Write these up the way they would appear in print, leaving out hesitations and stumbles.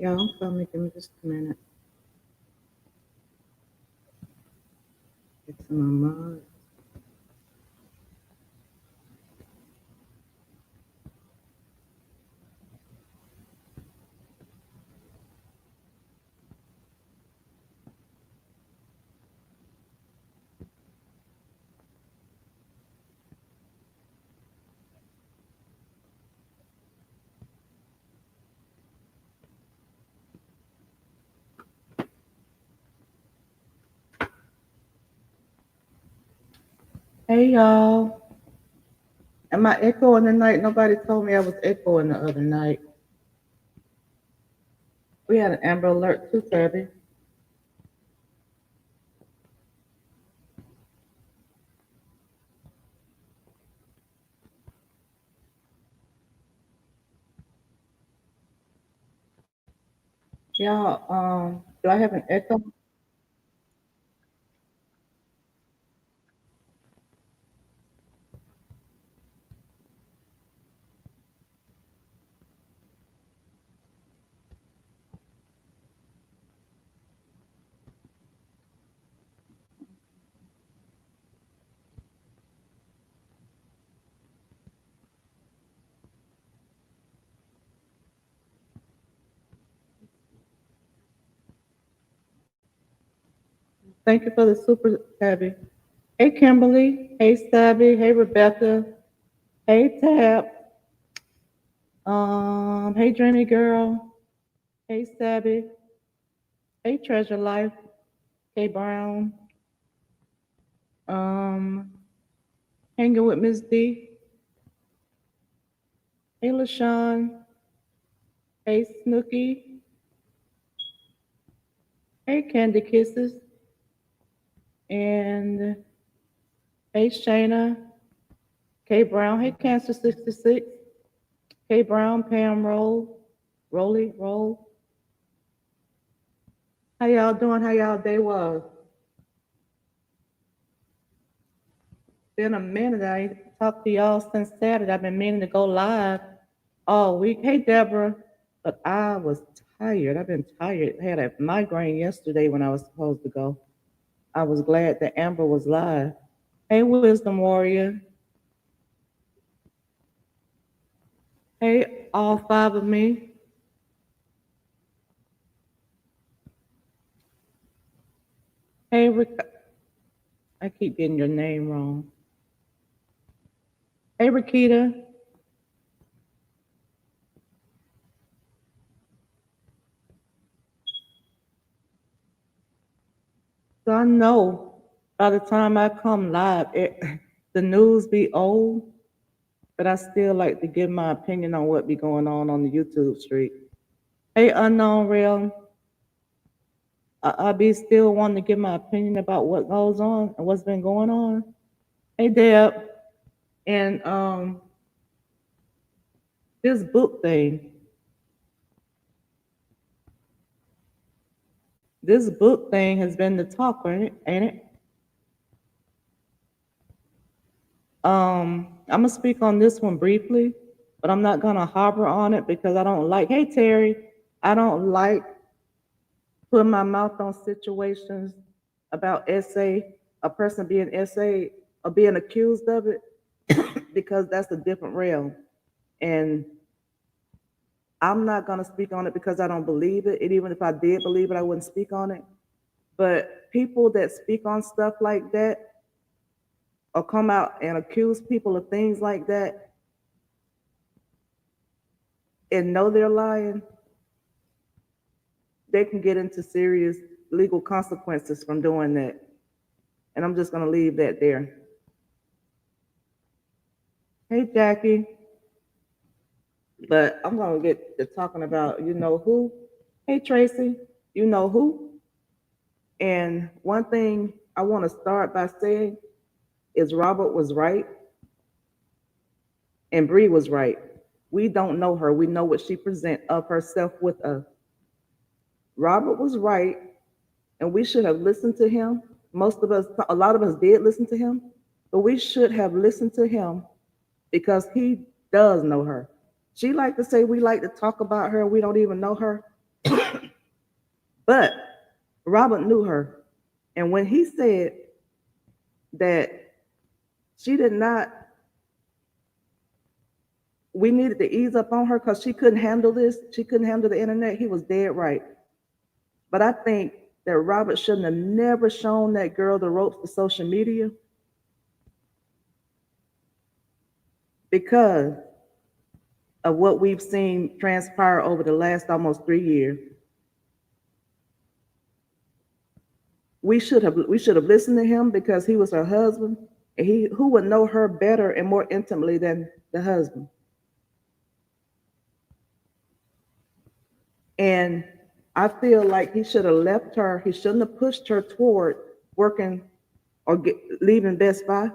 Yeah, I'm coming. Give me just a minute. Get to my mug. Hey, y'all. Am I echoing tonight? Nobody told me I was echoing the other night. We had an Amber Alert too, Tabby. Y'all, do I have an echo? Thank you for the super, Tabby. Hey, Kimberly. Hey, Stabby. Hey, Rebecca. Hey, Tab. Hey, Dreamy Girl. Hey, Stabby. Hey, Treasure Life. Hey, Brown. Um, Hanging with Miss D. Hey, LaShawn. Hey, Snooky. Hey, Candy Kisses. And hey, Shayna. K Brown. Hey, Cancer 66. K Brown, Pam Roll. Rolly, Roll. How y'all doing? How y'all day was? Been a minute. I ain't talked to y'all since Saturday. I've been meaning to go live all week. Hey, Deborah. But I was tired. I've been tired. I had a migraine yesterday when I was supposed to go. I was glad that Amber was live. Hey, Wisdom Warrior. Hey, all five of me. Hey, Rick. I keep getting your name wrong. Hey, Rakita. So I know by the time I come live, the news be old, but I still like to give my opinion on what be going on the YouTube street. Hey, Unknown Real. I be still wanting to give my opinion about what goes on and what's been going on. Hey, Deb. And this book thing, this book thing has been the talk, ain't it? Ain't it? I'm gonna speak on this one briefly, but I'm not gonna harbor on it because I don't like. Hey, Terry, I don't like putting my mouth on situations about essay, a person being essay or being accused of it, because that's a different realm. And I'm not gonna speak on it because I don't believe it. And even if I did believe it, I wouldn't speak on it. But people that speak on stuff like that or come out and accuse people of things like that and know they're lying, they can get into serious legal consequences from doing that. And I'm just gonna leave that there. Hey, Jackie. But I'm gonna get to talking about you know who. Hey, Tracy, you know who. And one thing I want to start by saying is Robert was right and Bree was right. We don't know her. We know what she present of herself with us. Robert was right, and we should have listened to him. Most of us, a lot of us did listen to him, but we should have listened to him because he does know her. She like to say we like to talk about her. We don't even know her. But Robert knew her. And when he said that she did not, we needed to ease up on her because she couldn't handle this, she couldn't handle the internet, he was dead right. But I think that Robert shouldn't have never shown that girl the ropes to social media because of what we've seen transpire over the last almost 3 years. We should have listened to him because he was her husband, and he who would know her better and more intimately than the husband. And I feel like he should have left her. He shouldn't have pushed her toward working or leaving Best Buy.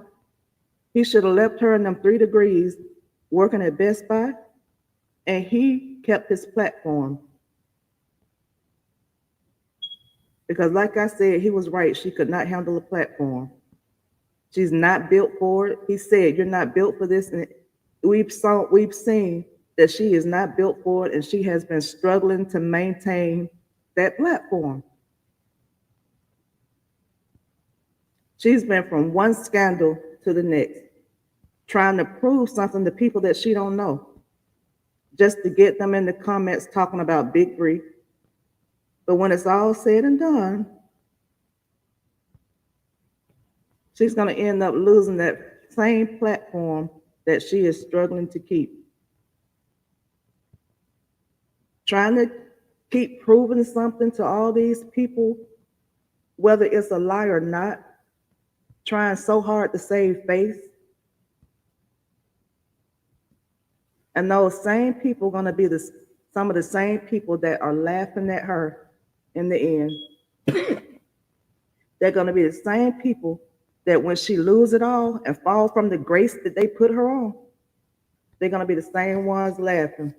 He should have left her in them 3 degrees working at Best Buy, and he kept his platform. Because, like I said, he was right. She could not handle a platform. She's not built for it. He said, "You're not built for this." And we've seen that she is not built for it, and she has been struggling to maintain that platform. She's been from one scandal to the next, trying to prove something to people that she don't know, just to get them in the comments talking about Big Bree. But when it's all said and done, she's going to end up losing that same platform that she is struggling to keep. Trying to keep proving something to all these people, whether it's a lie or not, trying so hard to save face. And those same people are going to be some of the same people that are laughing at her in the end. They're going to be the same people that when she lose it all and fall from the grace that they put her on, they're going to be the same ones laughing.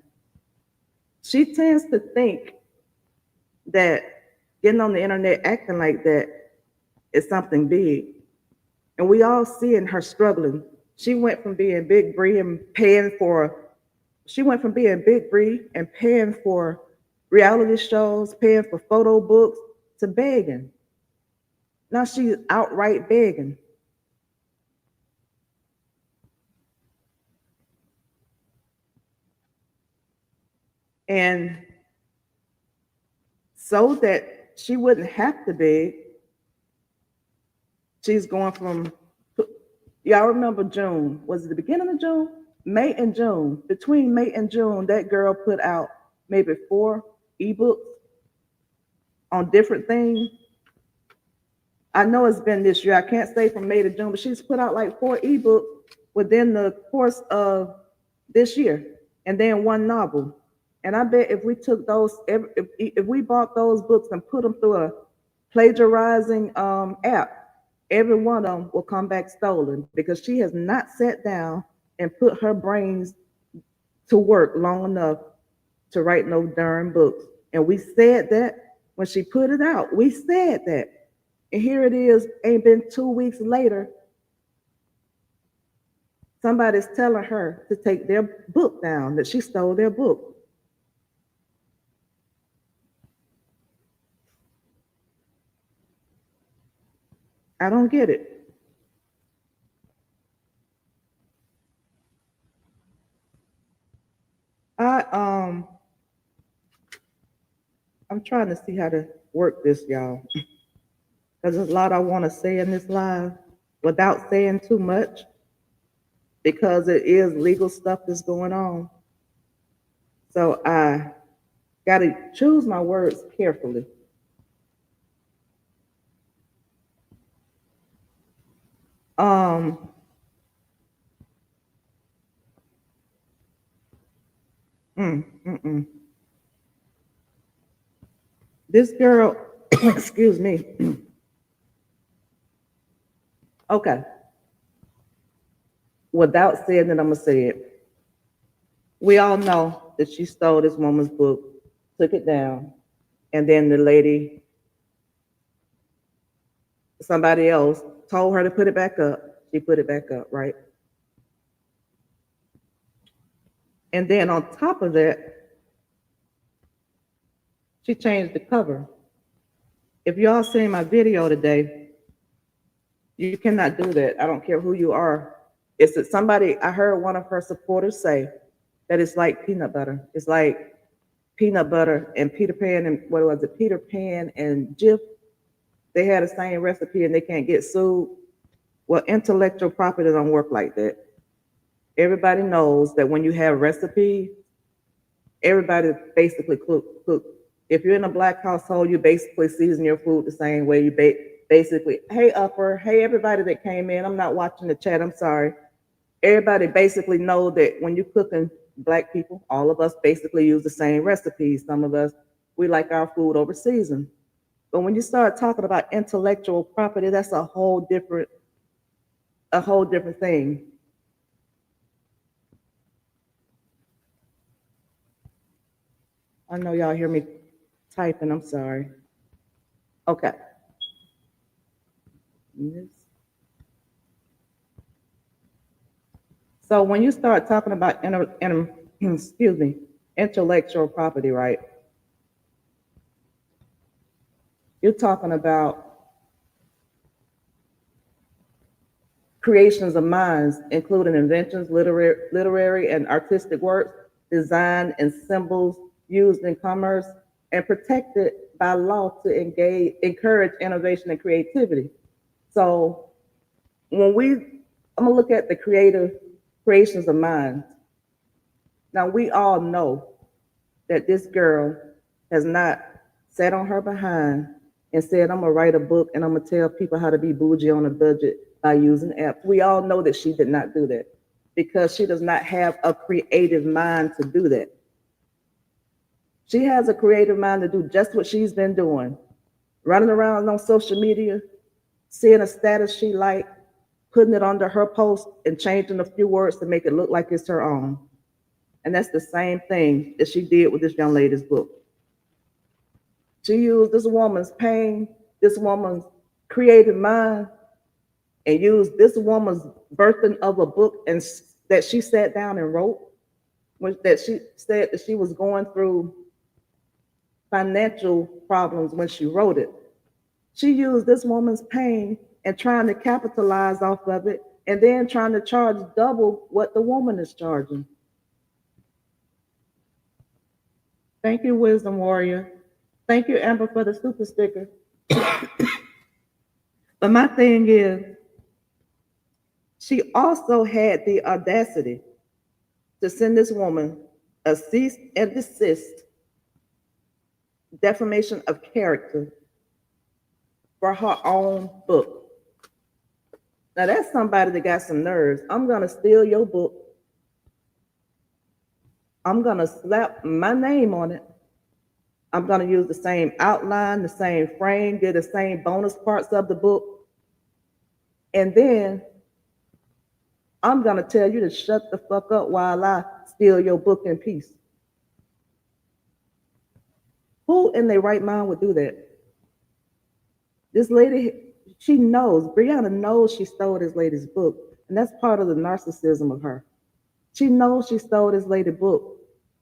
She tends to think that getting on the internet acting like that is something big. And we all seeing her struggling. She went from being Big Bree and paying for, she went from being Big Bree and paying for reality shows, paying for photo books, to begging. Now she's outright begging. And so that she wouldn't have to beg, she's going from, y'all remember June? Was it the beginning of June? May and June. Between May and June, that girl put out maybe 4 ebooks on different things. I know it's been this year. I can't say from May to June, but she's put out like 4 ebooks within the course of this year, and then one novel. And I bet if we took those, if we bought those books and put them through a plagiarizing app, every one of them will come back stolen because she has not sat down and put her brains to work long enough to write no darn books. And we said that when she put it out. We said that. And here it is, ain't been 2 weeks later, somebody's telling her to take their book down, that she stole their book. I don't get it. I I'm trying to see how to work this, y'all. Because there's a lot I want to say in this live without saying too much, because it is legal stuff that's going on. So I got to choose my words carefully. Um, mm, mm, mm. This girl, excuse me. Okay, without saying it, I'm gonna say it. We all know that she stole this woman's book, took it down, and then the lady, somebody else, told her to put it back up. She put it back up, right? And then on top of that, She changed the cover. If y'all seen my video today, you cannot do that. I don't care who you are. It's that somebody, I heard one of her supporters say that it's like peanut butter. It's like peanut butter and Peter Pan and what was it? Peter Pan and Jif. They had the same recipe and they can't get sued. Well, intellectual property don't work like that. Everybody knows that when you have recipes, everybody basically cook. If you're in a black household, you basically season your food the same way. You basically, hey upper, hey everybody that came in. I'm not watching the chat. I'm sorry. Everybody basically know that when you're cooking, black people, all of us basically use the same recipes. Some of us we like our food over seasoned. But when you start talking about intellectual property, that's a whole different thing. I know y'all hear me typing. I'm sorry. Okay. So when you start talking about excuse me, intellectual property, right? You're talking about creations of minds, including inventions, literary and artistic works, design and symbols used in commerce, and protected by law to encourage innovation and creativity. So I'm gonna look at the creative creations of minds. Now we all know that this girl has not sat on her behind and said, I'm gonna write a book and I'm gonna tell people how to be bougie on a budget by using apps. We all know that she did not do that because she does not have a creative mind to do that. She has a creative mind to do just what she's been doing, running around on social media, seeing a status she like, putting it under her post and changing a few words to make it look like it's her own. And that's the same thing that she did with this young lady's book. She used this woman's pain, this woman's creative mind, and used this woman's birthing of a book and that she sat down and wrote, that she said that she was going through financial problems when she wrote it. She used this woman's pain and trying to capitalize off of it and then trying to charge double what the woman is charging. Thank you, Wisdom Warrior. Thank you, Amber, for the super sticker. But my thing is, she also had the audacity to send this woman a cease and desist defamation of character for her own book. Now that's somebody that got some nerves. I'm gonna steal your book. I'm gonna slap my name on it. I'm gonna use the same outline, the same frame, get the same bonus parts of the book. And then I'm gonna tell you to shut the fuck up while I steal your book in peace. Who in their right mind would do that? This lady, she knows, Brianna knows she stole this lady's book, and that's part of the narcissism of her. She knows she stole this lady's book,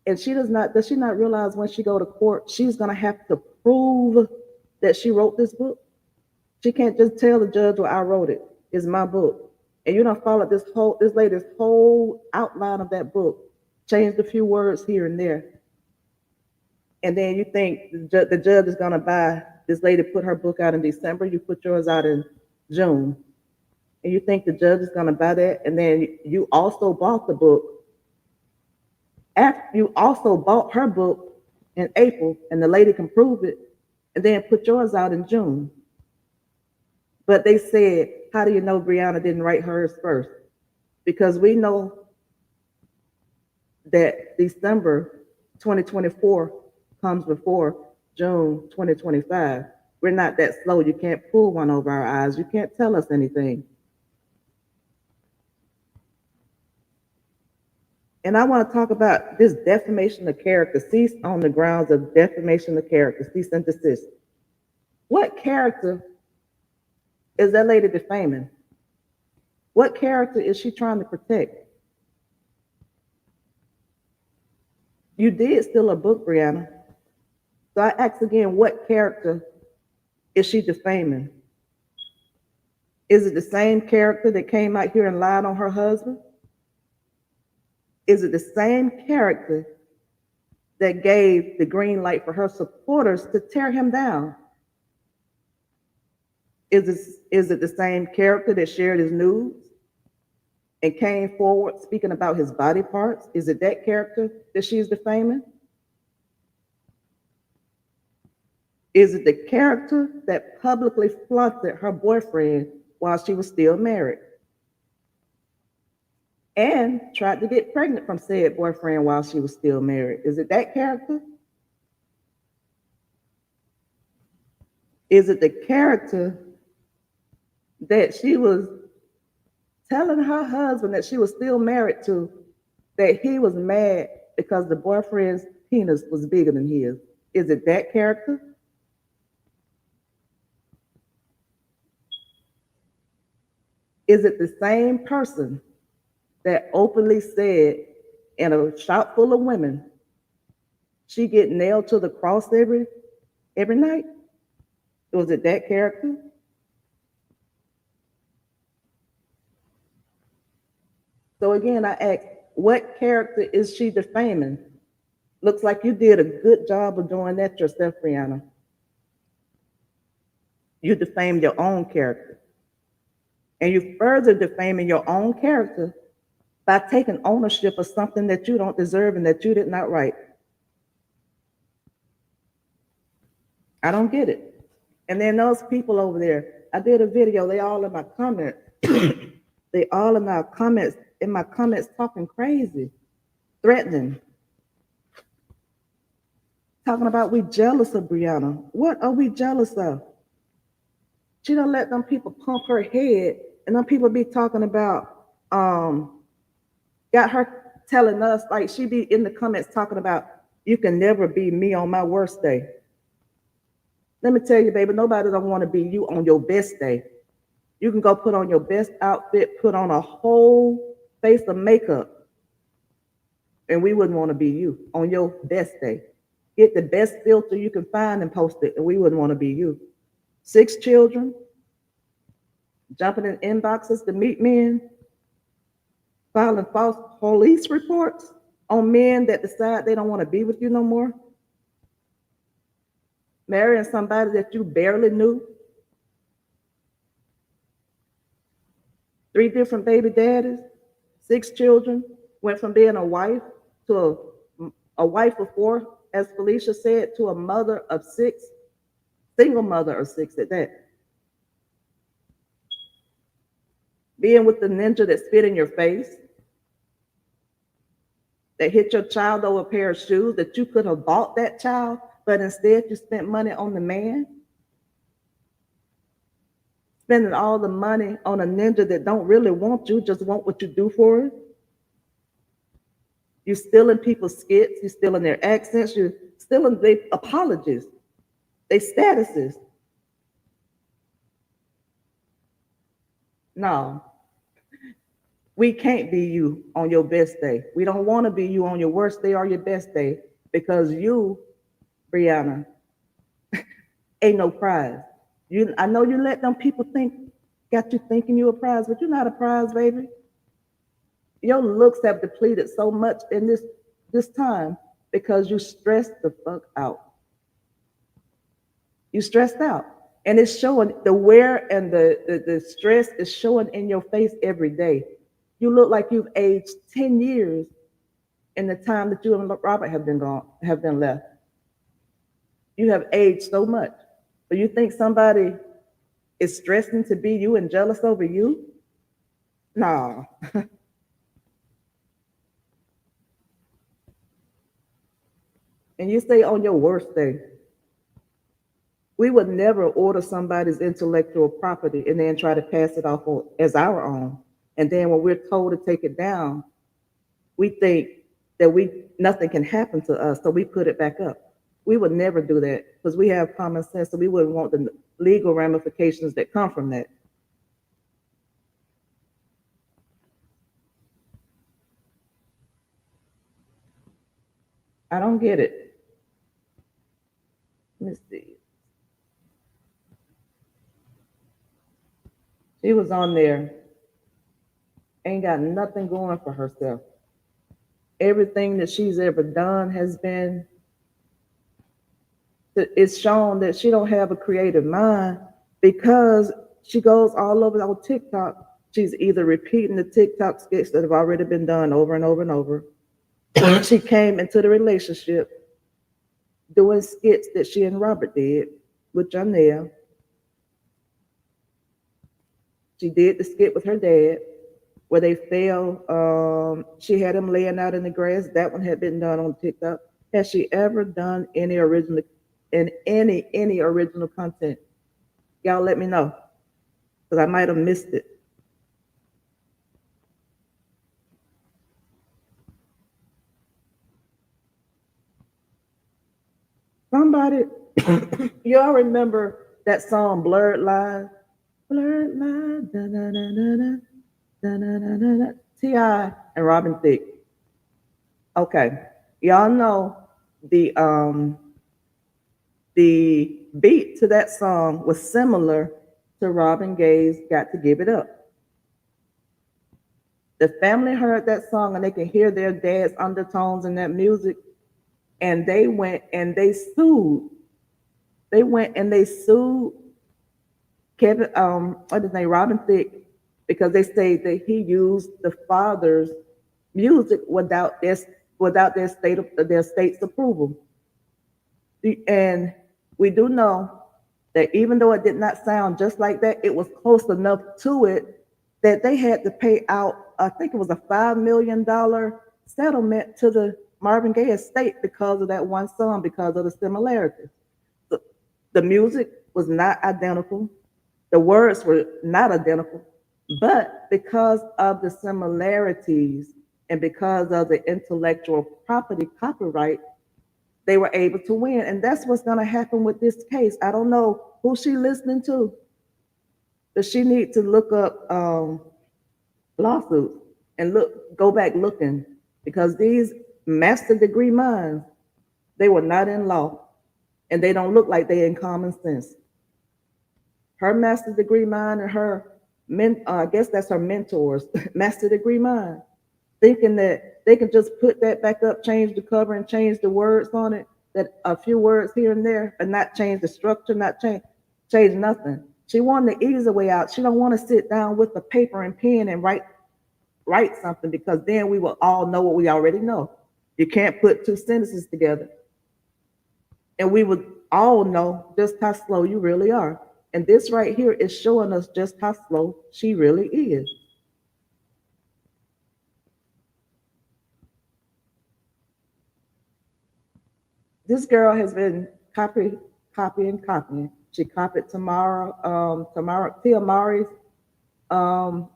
and does she not realize when she go to court, she's gonna have to prove that she wrote this book? She can't just tell the judge, well, I wrote it, it's my book. And you don't follow this lady's whole outline of that book, changed a few words here and there. And then you think the judge is gonna buy, this lady put her book out in December, you put yours out in June. And you think the judge is gonna buy that, and then you also bought the book. After you also bought her book in April, and the lady can prove it, and then put yours out in June. But they said, how do you know Brianna didn't write hers first? Because we know that December 2024 comes before June 2025. We're not that slow. You can't pull one over our eyes. You can't tell us anything. And I want to talk about this defamation of character, cease on the grounds of defamation of character, cease and desist. What character is that lady defaming? What character is she trying to protect? You did steal a book, Brianna. So I ask again, what character is she defaming? Is it the same character that came out here and lied on her husband? Is it the same character that gave the green light for her supporters to tear him down? Is it the same character that shared his nudes and came forward speaking about his body parts? Is it that character that she's defaming? Is it the character that publicly flaunted her boyfriend while she was still married and tried to get pregnant from said boyfriend while she was still married? Is it that character? Is it the character that she was telling her husband that she was still married to, that he was mad because the boyfriend's penis was bigger than his? Is it that character? Is it the same person that openly said in a shop full of women she get nailed to the cross every night? Was it that character? So again, I ask, what character is she defaming? Looks like you did a good job of doing that yourself, Brianna. You defamed your own character. And you further defaming your own character by taking ownership of something that you don't deserve and that you did not write. I don't get it. And then those people over there, I did a video, they all in my comments. They all in my comments talking crazy, threatening, talking about we jealous of Brianna. What are we jealous of? She don't let them people pump her head, and them people be talking about, got her telling us, like she be in the comments talking about, you can never be me on my worst day. Let me tell you, baby, nobody don't want to be you on your best day. You can go put on your best outfit, put on a whole face of makeup, and we wouldn't want to be you on your best day. Get the best filter you can find and post it, and we wouldn't want to be you. 6 children, jumping in inboxes to meet men, filing false police reports on men that decide they don't want to be with you no more, marrying somebody that you barely knew, 3 different baby daddies, 6 children, went from being a wife to a wife of 4, as Felicia said, to a mother of 6, single mother of 6 at that. Being with the ninja that spit in your face, that hit your child over a pair of shoes, that you could have bought that child, but instead you spent money on the man. Spending all the money on a ninja that don't really want you, just want what you do for it. You're stealing people's skits, you're stealing their accents, you're stealing their apologies, their statuses. No, we can't be you on your best day. We don't want to be you on your worst day or your best day, because you, Brianna, ain't no prize. I know you let them people got you thinking you a prize, but you're not a prize, baby. Your looks have depleted so much in this time because you stressed the fuck out. You stressed out. And it's showing, the wear and the stress is showing in your face every day. You look like you've aged 10 years in the time that you and Robert have been left. You have aged so much. But you think somebody is stressing to be you and jealous over you? No. And you say on your worst day. We would never order somebody's intellectual property and then try to pass it off as our own. And then when we're told to take it down, we think that nothing can happen to us, so we put it back up. We would never do that because we have common sense, so we wouldn't want the legal ramifications that come from that. I don't get it. She was on there, ain't got nothing going for herself. Everything that she's ever done has been, it's shown that she don't have a creative mind because she goes all over on TikTok. She's either repeating the TikTok skits that have already been done over and over and over. She came into the relationship doing skits that she and Robert did with Janelle. She did the skit with her dad where they fell. She had him laying out in the grass. That one had been done on TikTok. Has she ever done any original in any original content? Y'all let me know because I might have missed it. Somebody, y'all remember that song "Blurred Lines"? Blurred Lines, da da da da da da da da da da. Ti and Robin Thicke. Okay, y'all know the um the beat to that song was similar to Robin Gaye's "Got to Give It Up." The family heard that song and they can hear their dad's undertones in that music, and they went and they sued. They went and they sued Kevin, what his name, Robin Thicke, because they say that he used the father's music without their state's approval. And we do know that even though it did not sound just like that, it was close enough to it that they had to pay out, I think it was a $5 million settlement to the Marvin Gaye estate because of that one song, because of the similarities. The, the music was not identical, the words were not identical, but because of the similarities and because of the intellectual property copyright, they were able to win. And that's what's going to happen with this case. I don't know who she listening to, but she need to look up lawsuits and go back looking because these master degree minds, they were not in law and they don't look like they in common sense. Her master degree mind and her I guess that's her mentors, master degree mind, thinking that they can just put that back up, change the cover and change the words on it, that a few words here and there, but not change the structure, not change nothing. She wanted the easy way out. She don't want to sit down with a paper and pen and write something because then we will all know what we already know. You can't put two sentences together. And we would all know just how slow you really are. And this right here is showing us just how slow she really is. This girl has been copying. She copied Tia Mari's um,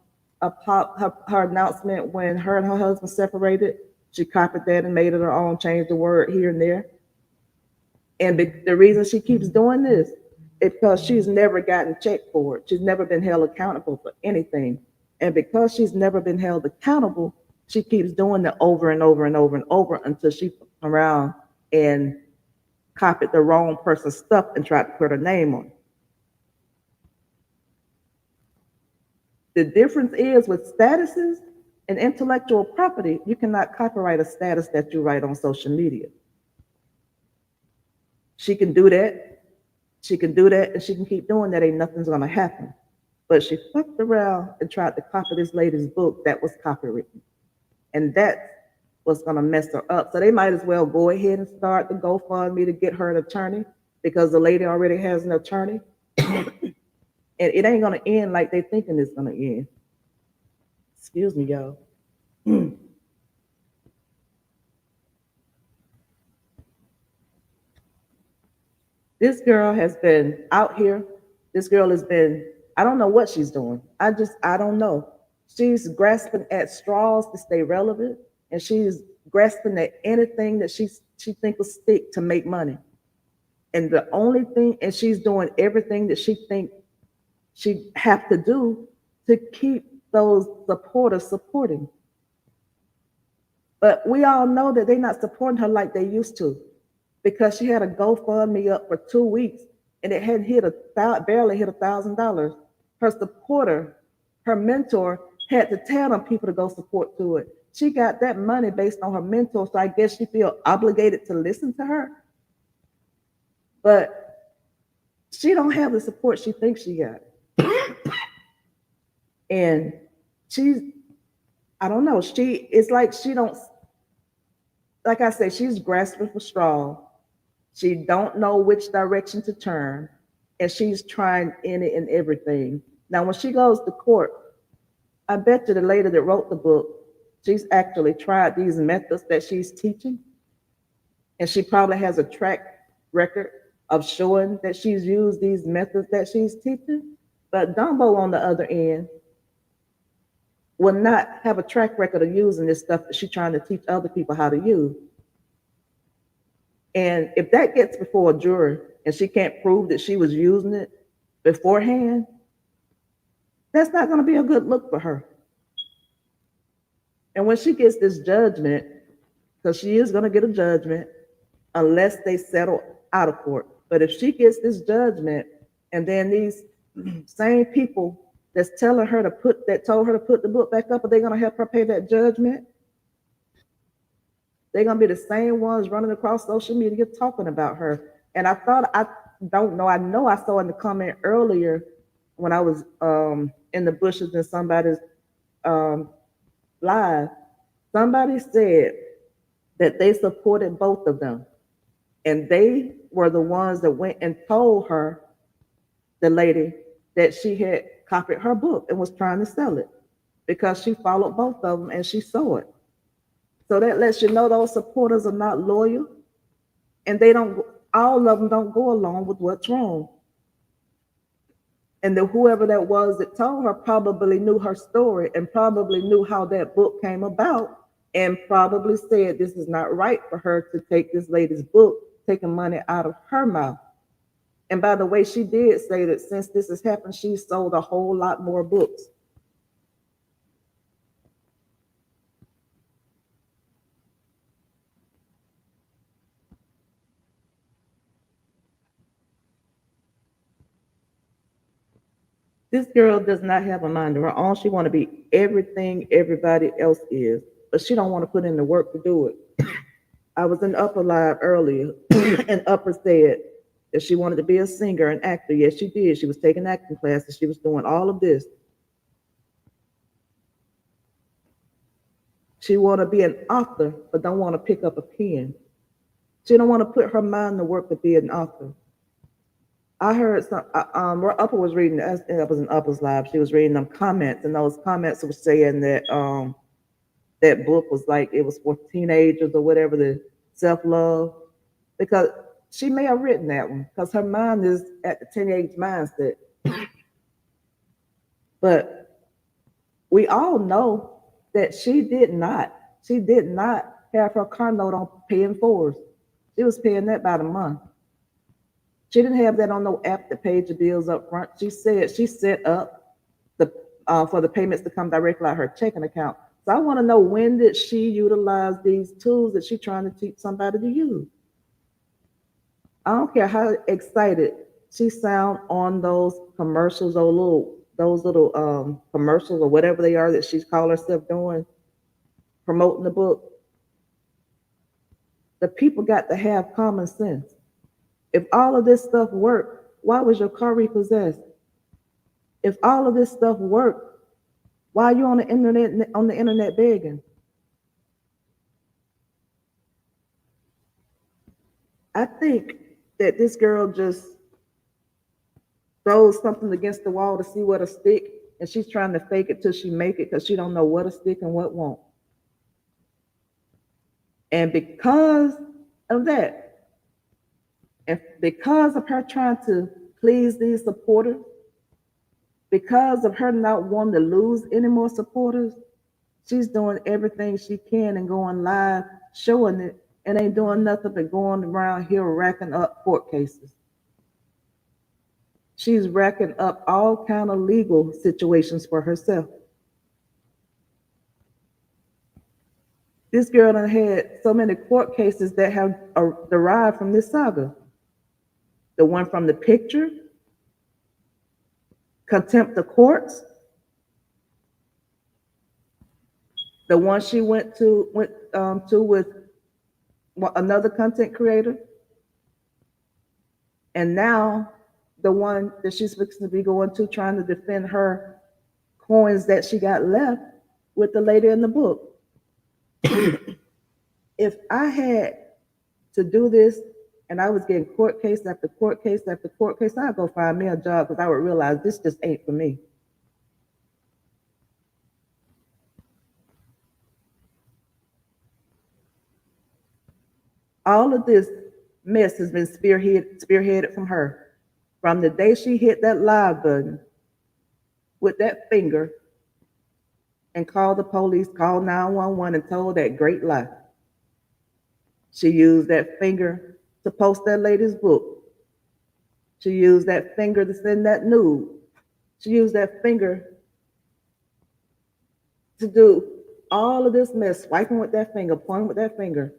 her announcement when her and her husband separated. She copied that and made it her own, changed the word here and there. And the reason she keeps doing this is because she's never gotten checked for it. She's never been held accountable for anything. And because she's never been held accountable, she keeps doing it over and over and over and over until she comes around and copied the wrong person's stuff and tried to put her name on it. The difference is with statuses and intellectual property, you cannot copyright a status that you write on social media. She can do that. She can do that and she can keep doing that. Ain't nothing's gonna happen. But she fucked around and tried to copy this lady's book that was copywritten. And that's what's gonna mess her up. So they might as well go ahead and start the GoFundMe to get her an attorney because the lady already has an attorney. And it ain't gonna end like they thinking it's gonna end. Excuse me, y'all. This girl has been out here. This girl has been, I don't know what she's doing. I don't know. She's grasping at straws to stay relevant, and she's grasping at anything that she thinks will stick to make money. And the only thing, and she's doing everything that she thinks she have to do to keep those supporters supporting. But we all know that they're not supporting her like they used to because she had a GoFundMe up for 2 weeks and it hadn't barely hit $1,000. Her supporter her mentor had to tell them people to go support to it. She got that money based on her mentor, so I guess she feel obligated to listen to her. But she don't have the support she thinks she got. And she's, I don't know, it's like she don't, like I said, she's grasping for straw. She don't know which direction to turn, and she's trying any and everything. Now, when she goes to court, I bet you the lady that wrote the book, she's actually tried these methods that she's teaching, and she probably has a track record of showing that she's used these methods that she's teaching. But Dumbo, on the other end, will not have a track record of using this stuff that she's trying to teach other people how to use. And if that gets before a jury and she can't prove that she was using it beforehand, that's not going to be a good look for her. And when she gets this judgment, because she is going to get a judgment unless they settle out of court. But if she gets this judgment and then these same people that's telling her to put, that told her to put the book back up, are they going to help her pay that judgment? They're going to be the same ones running across social media talking about her. And I thought, I don't know, I know I saw in the comment earlier when I was in the bushes in somebody's live, somebody said that they supported both of them. And they were the ones that went and told her, the lady, that she had copied her book and was trying to sell it because she followed both of them and she saw it. So that lets you know those supporters are not loyal, and they don't, all of them don't go along with what's wrong. And then whoever that was that told her probably knew her story and probably knew how that book came about and probably said this is not right for her to take this lady's book, taking money out of her mouth. And by the way, she did say that since this has happened, she's sold a whole lot more books. This girl does not have a mind of her own. She want to be everything everybody else is, but she don't want to put in the work to do it. I was in Upper Live earlier, and Upper said that she wanted to be a singer and actor. Yes, she did. She was taking acting classes. She was doing all of this. She want to be an author, but don't want to pick up a pen. She don't want to put her mind to work to be an author. I heard some, where Upper was reading, that was in Upper's live. She was reading them comments, and those comments were saying that that book was like it was for teenagers or whatever, the self-love, because she may have written that one because her mind is at the teenage mindset. But we all know that she did not have her car note on paying fours. She was paying that by the month. She didn't have that on no app that paid your bills up front. She said she set up the for the payments to come directly out of her checking account. So I want to know, when did she utilize these tools that she's trying to teach somebody to use? I don't care how excited she sound on those commercials or those little commercials or whatever they are that she's called herself doing, promoting the book. The people got to have common sense. If all of this stuff worked, why was your car repossessed? If all of this stuff worked, why are you on the internet begging? I think that this girl just throws something against the wall to see what'll stick, and she's trying to fake it till she make it because she don't know what'll stick and what won't. And because of that, and because of her trying to please these supporters, because of her not wanting to lose any more supporters, she's doing everything she can and going live, showing it, and ain't doing nothing but going around here racking up court cases. She's racking up all kind of legal situations for herself. This girl done had so many court cases that have derived from this saga. The one from the picture, contempt of courts, The one she went to with another content creator, and now the one that she's fixing to be going to, trying to defend her coins that she got left with the lady in the book. If I had to do this and I was getting court case after court case after court case, I'd go find me a job because I would realize this just ain't for me. All of this mess has been spearheaded from her. From the day she hit that live button with that finger and called the police, called 911 and told that great lie. She used that finger to post that lady's book. She used that finger to send that nude. She used that finger to do all of this mess, swiping with that finger, pointing with that finger.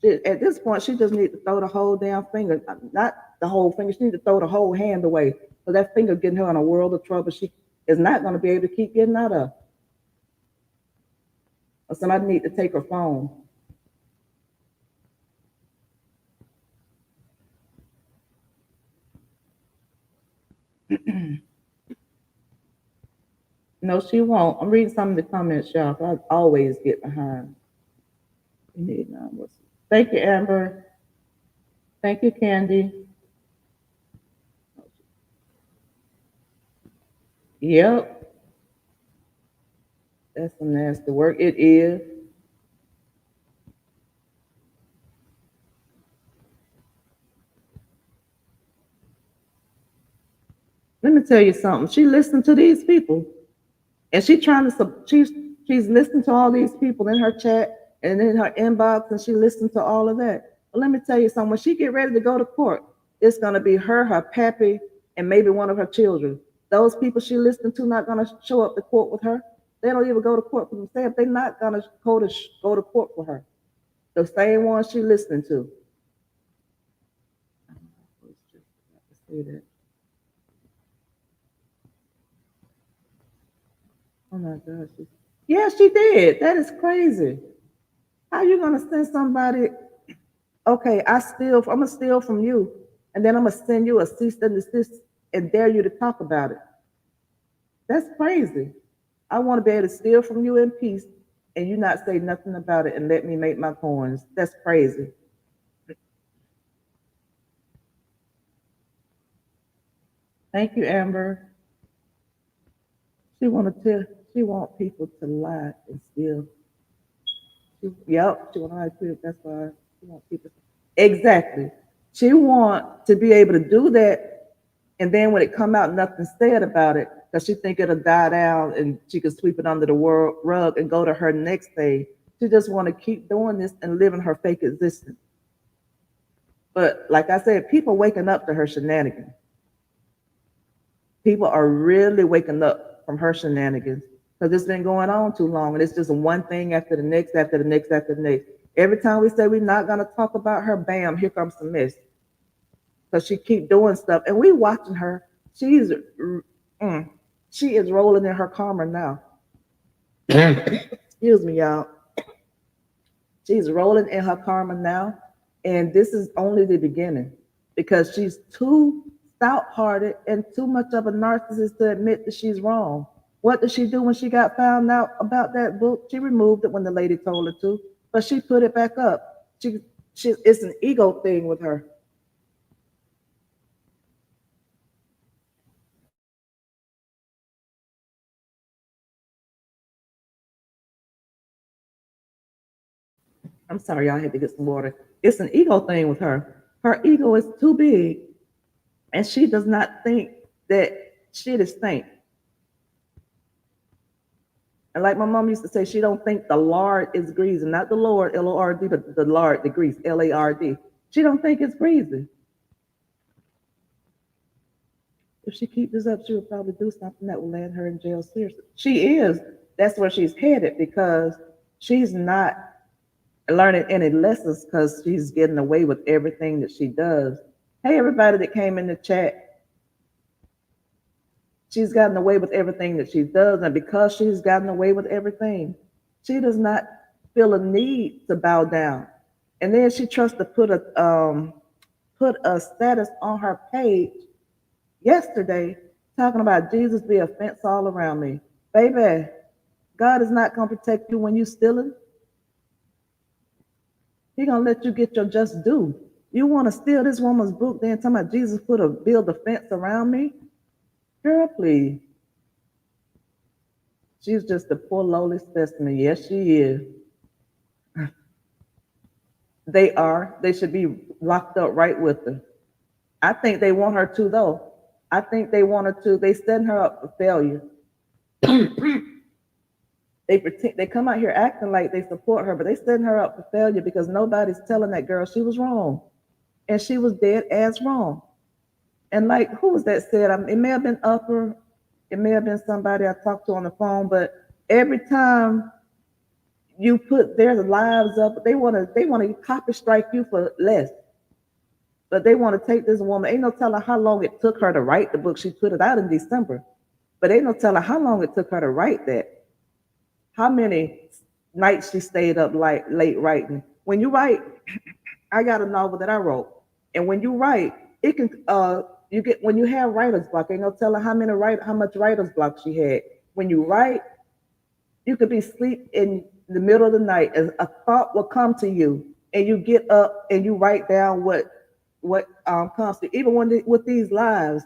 At this point, she just needs to throw the whole damn finger, not the whole finger. She needs to throw the whole hand away. So that finger getting her in a world of trouble she is not going to be able to keep getting out of. Or somebody need to take her phone. No, she won't. I'm reading some of the comments, y'all. I always get behind. You need numbers. Thank you, Amber. Thank you, Candy. Yep, that's some nasty work. It is. Let me tell you something. She listened to these people, and she's listening to all these people in her chat and in her inbox, and she listened to all of that. But let me tell you something. When she get ready to go to court, it's gonna be her pappy, and maybe one of her children. Those people she listened to not gonna show up to court with her. They don't even go to court for themselves. They're not gonna go to court for her. The same ones she listening to. I was just about to say that. Oh my gosh. Yeah, she did. That is crazy. How you gonna send somebody? Okay, I'm gonna steal from you, and then I'm gonna send you a cease and desist and dare you to talk about it. That's crazy. I want to be able to steal from you in peace, and you not say nothing about it and let me make my coins. That's crazy. Thank you, Amber. She want to tell. She want people to lie and steal. Yep, she want to lie too. That's why she want people. Exactly. She want to be able to do that, and then when it come out, nothing said about it, because she think it'll die down and she can sweep it under the rug and go to her next thing. She just want to keep doing this and living her fake existence. But like I said, people waking up to her shenanigans. People are really waking up from her shenanigans because it's been going on too long, and it's just one thing after the next, after the next, after the next. Every time we say we're not gonna talk about her, bam, here comes some mess. Because she keep doing stuff, and we watching her. She's mm, she is rolling in her karma now. Excuse me, y'all. She's rolling in her karma now, and this is only the beginning because she's too stout-hearted and too much of a narcissist to admit that she's wrong. What did she do when she got found out about that book? She removed it when the lady told her to, but she put it back up. It's an ego thing with her. I'm sorry, y'all had to get some water. It's an ego thing with her. Her ego is too big, and she does not think that shit is stink. And like my mom used to say, she don't think the lard is greasy, not the Lord, Lord, but the lard, the grease, Lard. She don't think it's greasy. If she keeps this up, she will probably do something that will land her in jail seriously. She is. That's where she's headed because she's not learning any lessons because she's getting away with everything that she does. Hey, everybody that came in the chat, she's gotten away with everything that she does. And because she's gotten away with everything, She does not feel a need to bow down. And then she trusts to put a status on her page yesterday talking about Jesus be a fence all around me. Baby, God is not gonna protect you when you stealing. He gonna let you get your just due. You wanna steal this woman's book, then talking about Jesus put a build a fence around me? Girl, please. She's just a poor lowly specimen. Yes, she is. They are. They should be locked up right with her. I think they want her to though. I think they want her to. They setting her up for failure. They come out here acting like they support her, but they setting her up for failure because nobody's telling that girl she was wrong, and she was dead as wrong. And like who was that said? It may have been Upper, it may have been somebody I talked to on the phone, but every time you put their lives up, they want to copy strike you for less. But they want to take this woman. Ain't no telling how long it took her to write the book. She put it out in December, but ain't no telling how long it took her to write that. How many nights she stayed up like late writing. When you write, I got a novel that I wrote, and when you write, it can you get when you have writer's block. Ain't no telling how much writer's block she had. When you write, you could be asleep in the middle of the night, and a thought will come to you, and you get up and you write down what comes to. Even with these lives,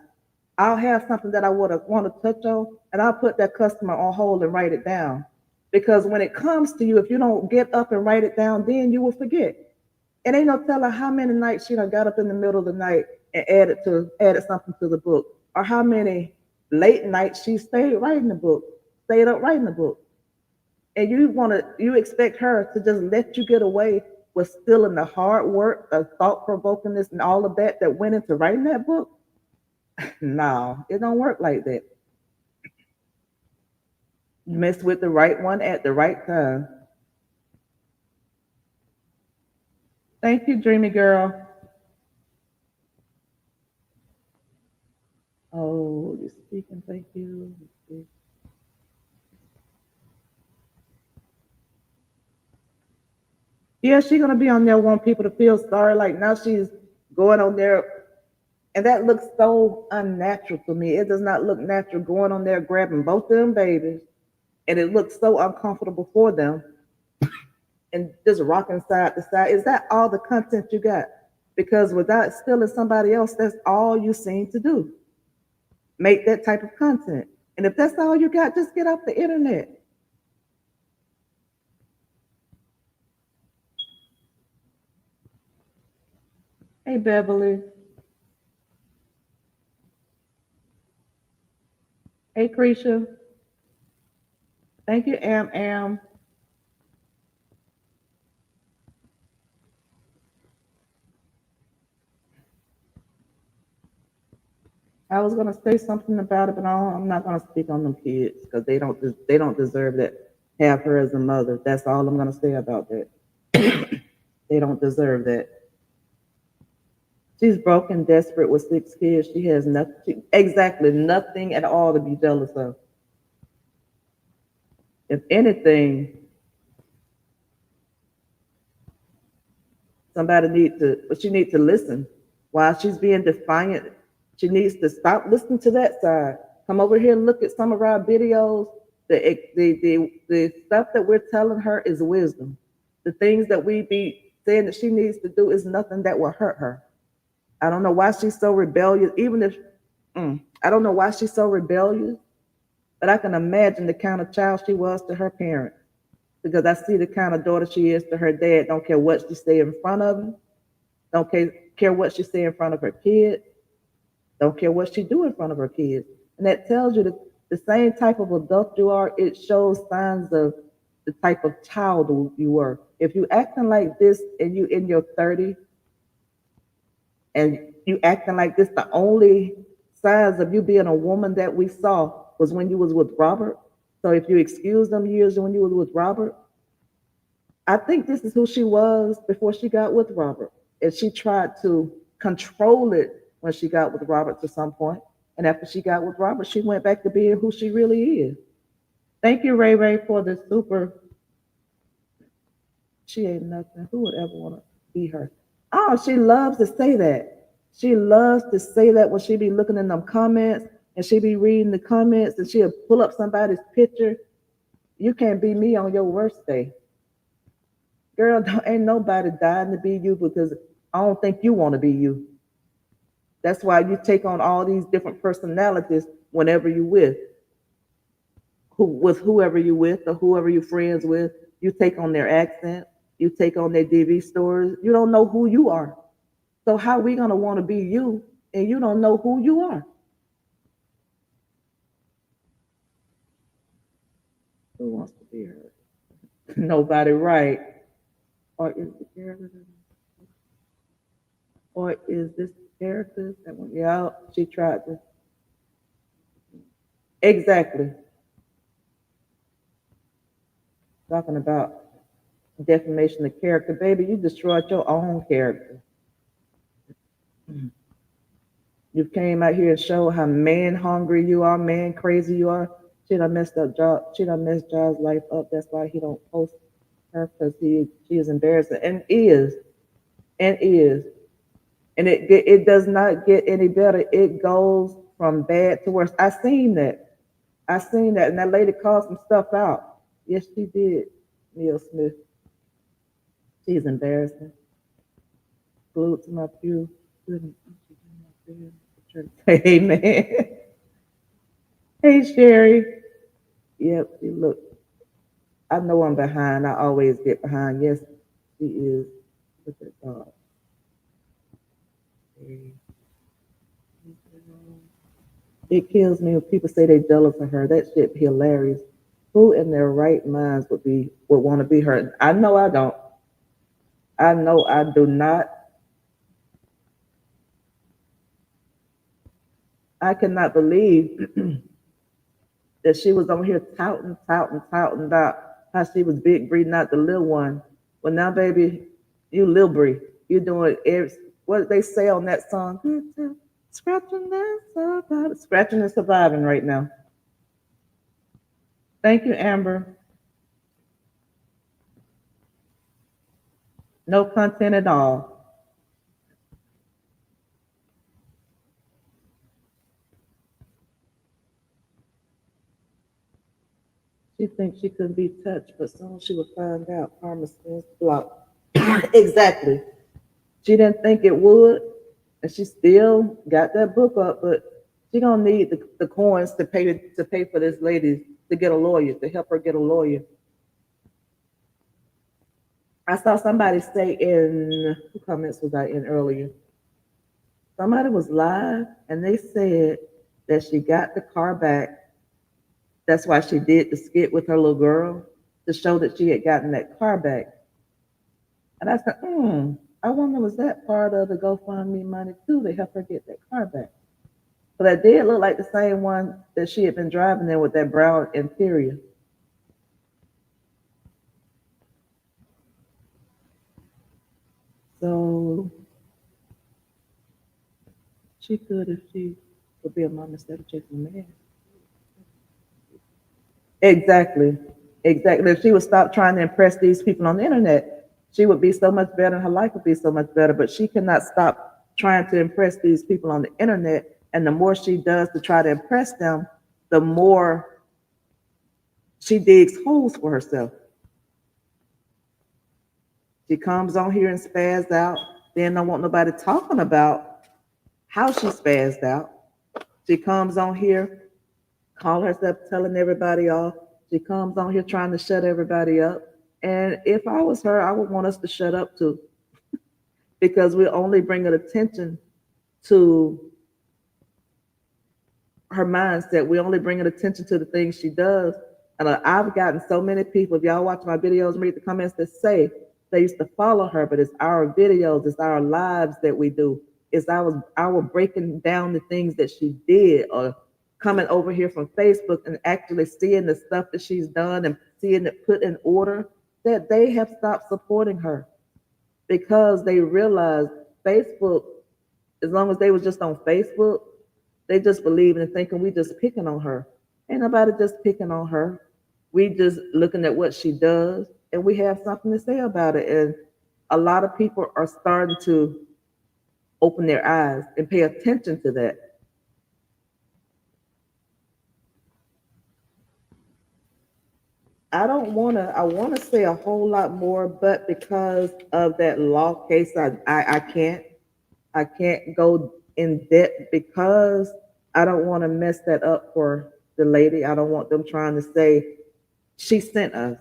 I'll have something that I would want to touch on, and I'll put that customer on hold and write it down. Because when it comes to you, if you don't get up and write it down, then you will forget. It ain't no telling how many nights she done got up in the middle of the night and added something to the book, or how many late nights she stayed up writing the book. And you expect her to just let you get away with stealing the hard work, the thought provokingness, and all of that went into writing that book? No, it don't work like that. You mess with the right one at the right time. Thank you, Dreamy Girl. Oh, you're speaking. Thank you. Yeah, she's gonna be on there wanting people to feel sorry. Like now she's going on there, and that looks so unnatural to me. It does not look natural going on there grabbing both of them babies, and it looks so uncomfortable for them, and just rocking side to side. Is that all the content you got? Because without stealing somebody else, that's all you seem to do. Make that type of content. And if that's all you got, just get off the internet. Hey, Beverly. Hey, Creisha. Thank you, Am. I was gonna say something about it, but I'm not gonna speak on them kids because they don't deserve that. Have her as a mother. That's all I'm gonna say about that. They don't deserve that. She's broken, desperate with 6 kids. She has nothing, exactly nothing at all to be jealous of. If anything, but she needs to listen. While she's being defiant, she needs to stop listening to that side. Come over here and look at some of our videos. The stuff that we're telling her is wisdom. The things that we be saying that she needs to do is nothing that will hurt her. I don't know why she's so rebellious. I don't know why she's so rebellious, but I can imagine the kind of child she was to her parents because I see the kind of daughter she is to her dad. Don't care what she say in front of him. Don't care what she say in front of her kids. Don't care what she do in front of her kids. And that tells you that the same type of adult you are, it shows signs of the type of child you were. If you acting like this and you in your 30s and you acting like this, the only signs of you being a woman that we saw was when you was with Robert. So if you excuse them years when you was with Robert, I think this is who she was before she got with Robert. And she tried to control it when she got with Robert to some point. And after she got with Robert, she went back to being who she really is. Thank you, Ray Ray, for the super. She ain't nothing. Who would ever want to be her? Oh, she loves to say that. She loves to say that when she be looking in them comments and she be reading the comments and she'll pull up somebody's picture. You can't be me on your worst day. Girl, ain't nobody dying to be you because I don't think you want to be you. That's why you take on all these different personalities whenever you with whoever you with or whoever you're friends with. You take on their accent, you take on their DV stories. You don't know who you are. So how we gonna want to be you and you don't know who you are? Who wants to be her? Nobody, right? Or is the character? Or is this character that went? Yeah, she tried to. Exactly. Talking about defamation of character, baby. You destroyed your own character. You came out here and showed how man hungry you are, man crazy you are. She done messed up job. She done messed Job's life up. That's why he don't post her because she is embarrassing and is and it does not get any better. It goes from bad to worse. I seen that, and that lady called some stuff out. Yes, she did. Neil Smith. She's embarrassing. Glued to my pew. Hey man. Hey Sherry. Yep, you look. I know I'm behind. I always get behind. Yes, she is. Look at God. It kills me when people say they jealous of her. That shit hilarious. Who in their right minds would want to be her? I know I don't. I know I do not. I cannot believe that she was on here touting about how she was big Bree, not the little one. Well, now, baby, you Lil Bree. You doing what did they say on that song? Scratching and surviving right now. Thank you, Amber. No content at all. She thinks she couldn't be touched, but soon she will find out karma spins the block. Exactly. She didn't think it would, and she still got that book up, but she gonna need the coins to pay for this lady to get a lawyer, to help her get a lawyer. I saw somebody say in who comments was I in earlier? Somebody was live and they said that she got the car back. That's why she did the skit with her little girl to show that she had gotten that car back. And I said, I wonder was that part of the GoFundMe money too to help her get that car back? But that did look like the same one that she had been driving in with that brown interior. So she could if she would be a mom instead of chasing a man. Exactly. Exactly. If she would stop trying to impress these people on the internet, she would be so much better and her life would be so much better. But she cannot stop trying to impress these people on the internet. And the more she does to try to impress them, the more she digs holes for herself. She comes on here and spaz out, then don't want nobody talking about how she spazzed out. She comes on here, call herself telling everybody off. She comes on here trying to shut everybody up. And if I was her, I would want us to shut up too, because we're only bringing attention to her mindset. We're only bringing attention to the things she does. And I've gotten so many people, if y'all watch my videos and read the comments, that say they used to follow her, but it's our videos, it's our lives that we do. It's our breaking down the things that she did, or coming over here from Facebook and actually seeing the stuff that she's done and seeing it put in order, that they have stopped supporting her because they realized Facebook, as long as they was just on Facebook, they just believe and thinking we just picking on her. Ain't nobody just picking on her. We just looking at what she does. and we have something to say about it. And a lot of people are starting to open their eyes and pay attention to that. I want to say a whole lot more, but because of that law case, I can't go in depth because I don't want to mess that up for the lady. I don't want them trying to say she sent us.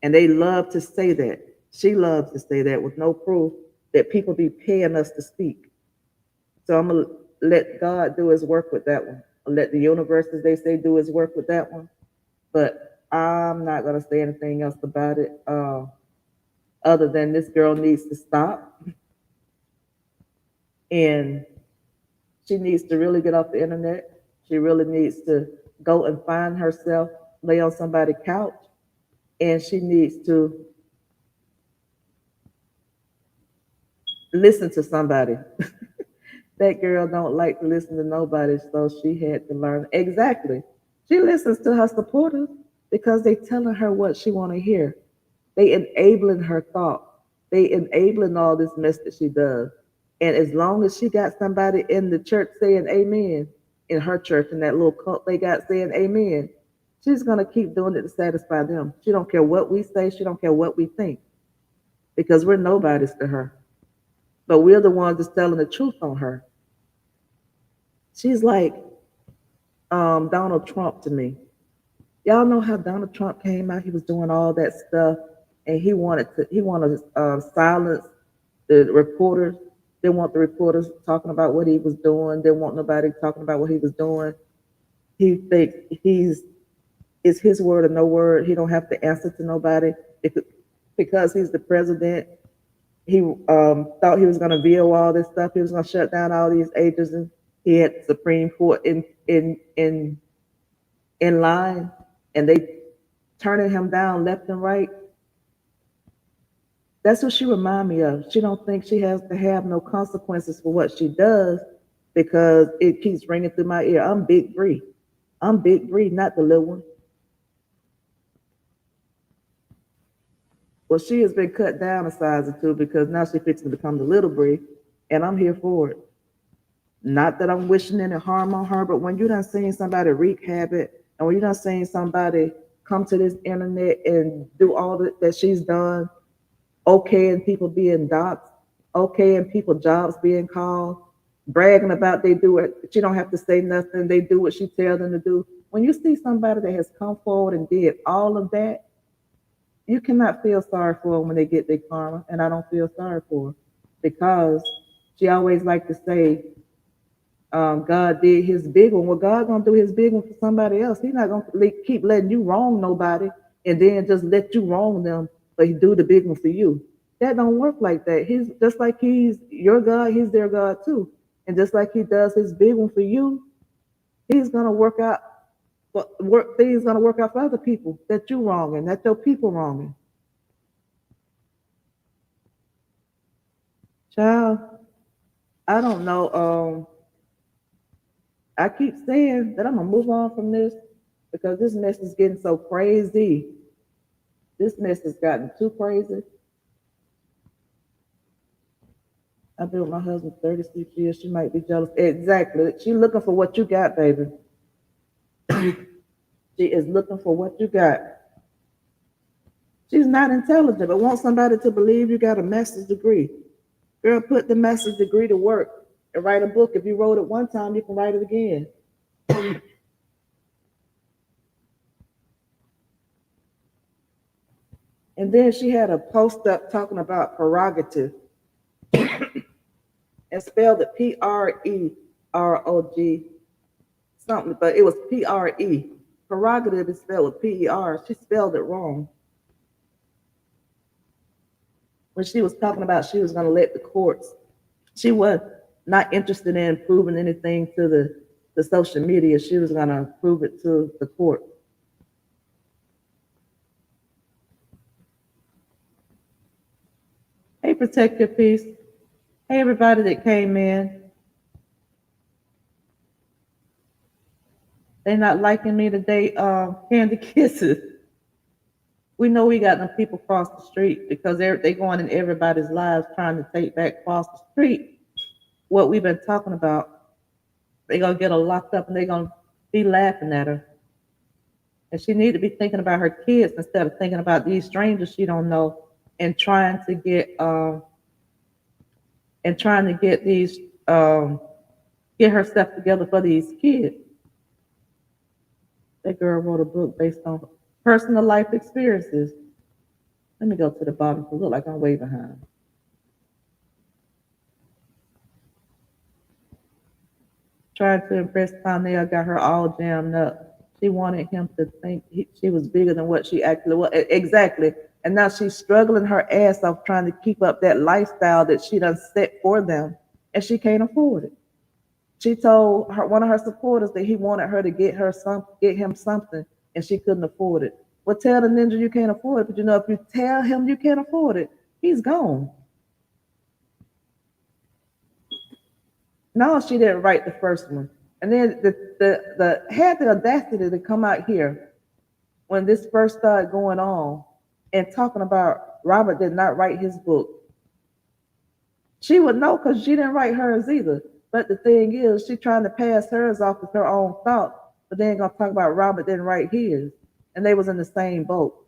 And they love to say that. She loves to say that with no proof that people be paying us to speak. So I'm gonna let God do his work with that one. I'll let the universe, as they say, do his work with that one. But I'm not gonna say anything else about it, other than this girl needs to stop and she needs to really get off the internet. She really needs to go and find herself, lay on somebody's couch, and she needs to listen to somebody. That girl don't like to listen to nobody, so she had to learn. Exactly. She listens to her supporters because they telling her what she want to hear. They enabling her thought. They enabling all this mess that she does. And as long as she got somebody in the church saying amen, in her church, in that little cult they got saying amen, she's gonna keep doing it to satisfy them. She don't care what we say, she don't care what we think, because we're nobodies to her. But we're the ones that's telling the truth on her. She's like Donald Trump to me. Y'all know how Donald Trump came out. He was doing all that stuff, and he wanted to silence the reporters. Didn't want the reporters talking about what he was doing. Didn't want nobody talking about what he was doing. He thinks it's his word or no word. He don't have to answer to nobody because he's the president. He thought he was going to veto all this stuff. He was going to shut down all these agencies. He had the Supreme Court in line, and they turning him down left and right. That's what she remind me of. She don't think she has to have no consequences for what she does because it keeps ringing through my ear. I'm Big Bree. I'm Big Bree, not the little one. Well, she has been cut down a size or two because now she's fixing to become the little Bree, and I'm here for it. Not that I'm wishing any harm on her, but when you're not seeing somebody wreak havoc, and when you're not seeing somebody come to this internet and do all that she's done, okay, and people being doxxed, okay, and people jobs being called, bragging about they do it. She don't have to say nothing. They do what she tells them to do. When you see somebody that has come forward and did all of that, you cannot feel sorry for them when they get their karma, and I don't feel sorry for her because she always like to say God did his big one. Well, God gonna do his big one for somebody else. He's not gonna keep letting you wrong nobody and then just let you wrong them, but he do the big one for you. That don't work like that. He's just like he's your God, he's their God too. And just like he does his big one for you, he's gonna work out work things gonna work out for other people that you wronging, that your people wronging. Child, I don't know. I keep saying that I'm gonna move on from this because this mess is getting so crazy. This mess has gotten too crazy. I've been with my husband 36 years. She might be jealous. Exactly. She's looking for what you got, baby. She is looking for what you got. She's not intelligent, but wants somebody to believe you got a master's degree. Girl, put the master's degree to work and write a book. If you wrote it one time, you can write it again. And then she had a post up talking about prerogative and spelled it Prerog something, but it was Pre. Prerogative is spelled with Per. She spelled it wrong. When she was talking about she was going to let the courts, she was not interested in proving anything to the social media. She was going to prove it to the court. Hey, protect your peace. Hey, everybody that came in. They're not liking me today. Candy Kisses. We know we got them people across the street because they going in everybody's lives trying to take back across the street what we've been talking about. They're gonna get her locked up and they're gonna be laughing at her. And she need to be thinking about her kids instead of thinking about these strangers she don't know and trying to get these get herself together for these kids. That girl wrote a book based on personal life experiences. Let me go to the bottom to look like I'm way behind. Trying to impress Cornell got her all jammed up. She wanted him to think she was bigger than what she actually was. Exactly. And now she's struggling her ass off trying to keep up that lifestyle that she done set for them, and she can't afford it. She told one of her supporters that he wanted her to get him something, and she couldn't afford it. Well, tell the ninja you can't afford it, but you know if you tell him you can't afford it, he's gone. No, she didn't write the first one. And then the had the audacity to come out here when this first started going on and talking about Robert did not write his book. She would know because she didn't write hers either. But the thing is, she trying to pass hers off as her own thought, but then gonna talk about Robert didn't write his, and they was in the same boat.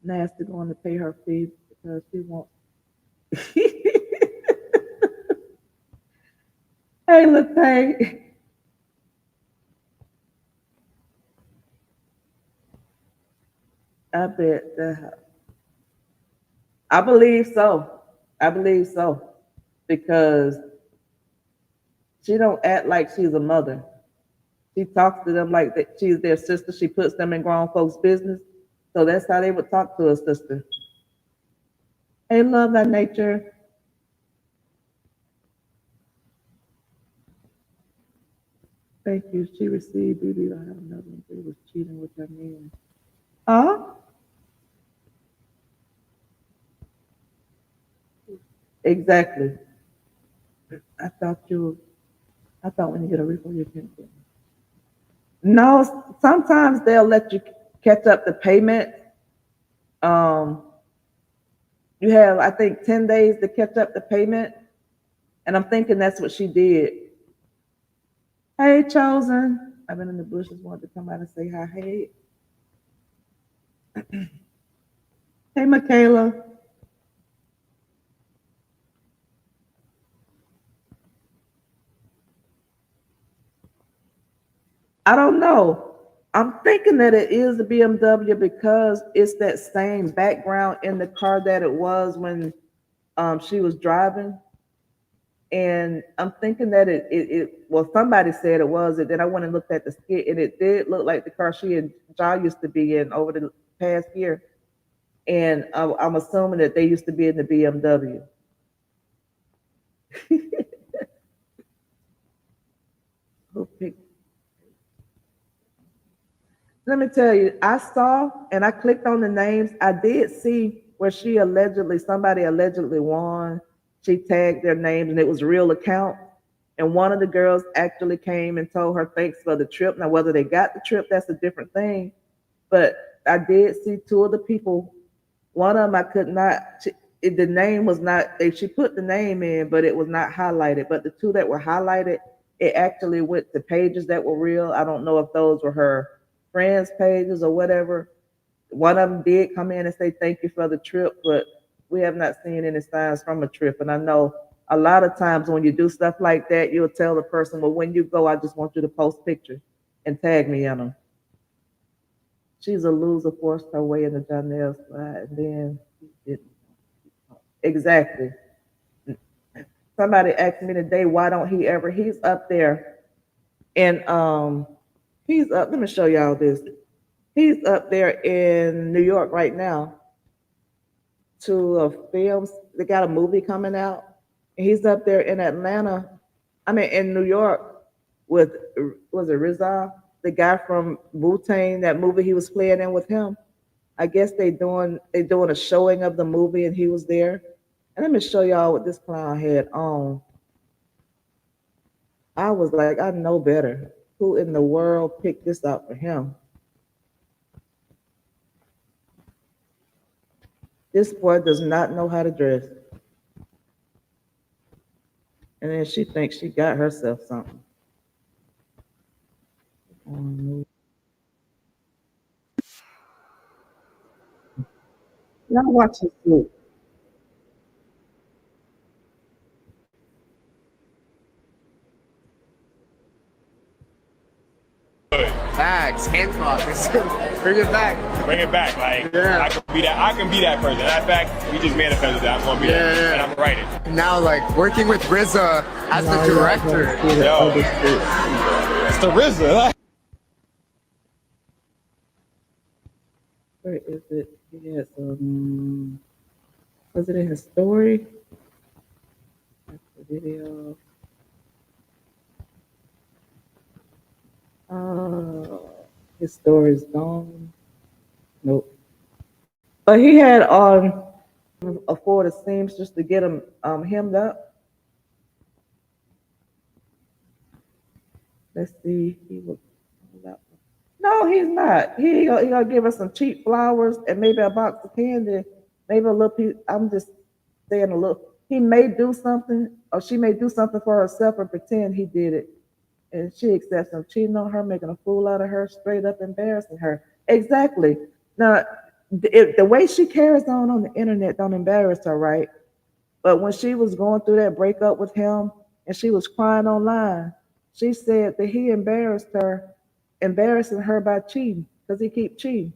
Nasty going to pay her fee because she wants. Hey, Latay. I bet that. I believe so. I believe so because she don't act like she's a mother. She talks to them like that she's their sister. She puts them in grown folks' business. So that's how they would talk to a sister. Hey, love that nature. Thank you. She received beauty. I have another one. They was cheating with her man. Huh? Exactly. I thought you. I thought when you get a refund, you can't get. No, sometimes they'll let you catch up the payment. Um, you have, I think, 10 days to catch up the payment. And I'm thinking that's what she did. Hey, Chosen. I've been in the bushes, wanted to come out and say hi. Hey, hey, Michaela. I don't know. I'm thinking that it is the BMW because it's that same background in the car that it was when she was driving. And I'm thinking that well, somebody said it was it. Then I went and looked at the skit, and it did look like the car she and Ja used to be in over the past year. And I'm assuming that they used to be in the BMW. Who picked Let me tell you, I saw and I clicked on the names. I did see where somebody allegedly won. She tagged their names and it was real account. And one of the girls actually came and told her thanks for the trip. Now, whether they got the trip, that's a different thing. But I did see two of the people. One of them I could not. The name was not. She put the name in, but it was not highlighted. But the two that were highlighted, it actually went to pages that were real. I don't know if those were her friends' pages or whatever. One of them did come in and say thank you for the trip, but we have not seen any signs from a trip. And I know a lot of times when you do stuff like that, you'll tell the person, well, when you go, I just want you to post pictures and tag me in them. She's a loser, forced her way into Janelle's slide, and then it, exactly. Somebody asked me today, why don't he ever? He's up there, and he's up. Let me show y'all this. He's up there in New York right now to a film. They got a movie coming out. He's up there in Atlanta. I mean, in New York with was it Rizal, the guy from Wu Tang? That movie he was playing in with him. I guess they doing a showing of the movie, and he was there. And let me show y'all what this clown had on. I was like, I know better. Who in the world picked this out for him? This boy does not know how to dress. And then she thinks she got herself something. Y'all watch this look. Facts, hand claps. Bring it back. Bring it back. Like Yeah. I can be that. I can be that person. That fact, we just manifested that. I'm gonna be that, Yeah. and I'm gonna write it. Now, like working with RZA as Now the y'all director. gonna see the Yo. other shit. It's the RZA. Where is it? He has was it in his story? That's the video. His story's gone. Nope. But he had on afford a seamstress to get him hemmed up. Let's see. He was no, he's not. He gonna give us some cheap flowers and maybe a box of candy, maybe a little piece. I'm just saying a little. He may do something, or she may do something for herself and pretend he did it, and she accepts him cheating on her, making a fool out of her, straight up embarrassing her. Exactly. Now, the way she carries on the internet don't embarrass her, right? But when she was going through that breakup with him and she was crying online, she said that he embarrassed her, embarrassing her by cheating because he keep cheating.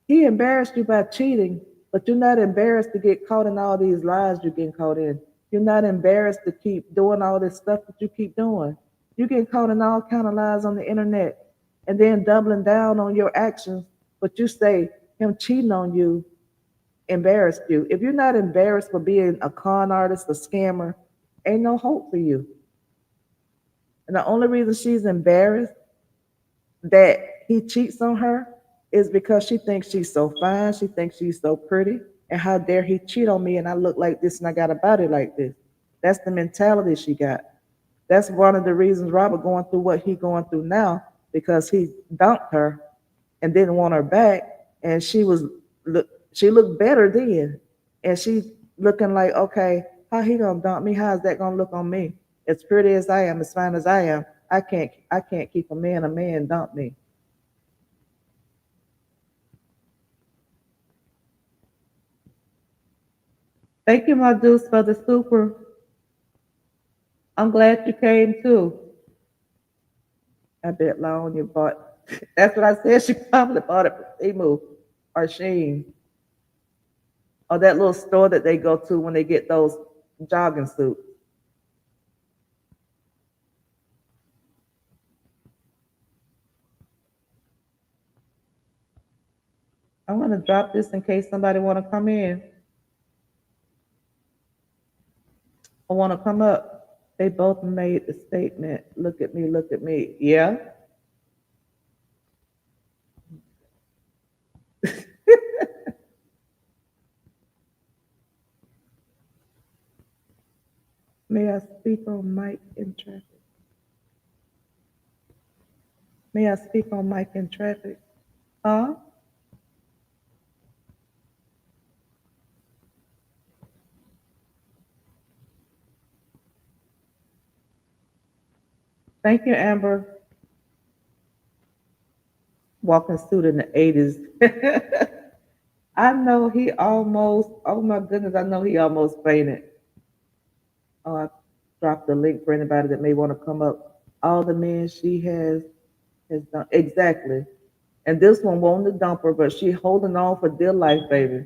He embarrassed you by cheating, but you're not embarrassed to get caught in all these lies you're getting caught in. You're not embarrassed to keep doing all this stuff that you keep doing. You get caught in all kind of lies on the internet and then doubling down on your actions, but you say him cheating on you embarrassed you. If you're not embarrassed for being a con artist, a scammer, ain't no hope for you. And the only reason she's embarrassed that he cheats on her is because she thinks she's so fine, she thinks she's so pretty, and how dare he cheat on me and I look like this and I got a body like this. That's the mentality she got. That's one of the reasons Robert going through what he going through now because he dumped her and didn't want her back, and she looked better then, and she looking like, okay, how he gonna dump me? How is that gonna look on me? As pretty as I am, as fine as I am, I can't keep a man dump me. Thank you, my dudes, for the super. I'm glad you came too. I bet Laonia bought. That's what I said. She probably bought it from Temu or Shein or that little store that they go to when they get those jogging suits. I'm gonna drop this in case somebody want to come in or want to come up. They both made the statement. Look at me, look at me. Yeah. May I speak on mic in traffic? May I speak on mic in traffic? Huh? Thank you, Amber. Walking suit in the 80s. I know he almost, oh my goodness, I know he almost fainted. Oh, I dropped the link for anybody that may want to come up. All the men she has done. Exactly. And this one wanted to dump her, but she holding on for dear life, baby.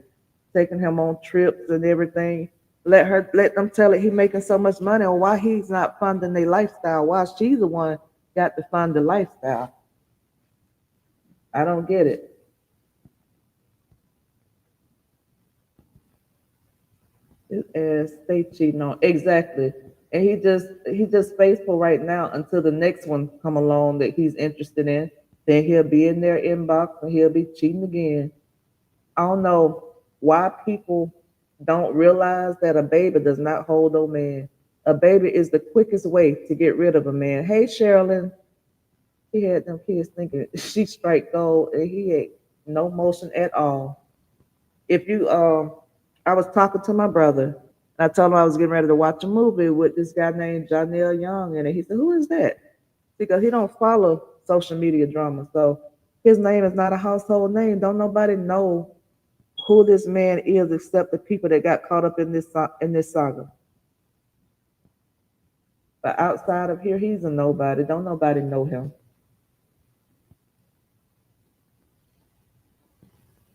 Taking him on trips and everything. Let them tell it he making so much money or why he's not funding their lifestyle. Why she's the one got to fund the lifestyle. I don't get it. His ass stay cheating on exactly. And he just faithful right now until the next one come along that he's interested in. Then he'll be in their inbox and he'll be cheating again. I don't know why people don't realize that a baby does not hold no man. A baby is the quickest way to get rid of a man. Hey, Sherilyn. He had them kids thinking she straight gold, and he had no motion at all. If you I was talking to my brother, and I told him I was getting ready to watch a movie with this guy named Janelle Young, and he said, "Who is that?" Because he don't follow social media drama, so his name is not a household name. Don't nobody know who this man is except the people that got caught up in this saga. But outside of here, he's a nobody. Don't nobody know him.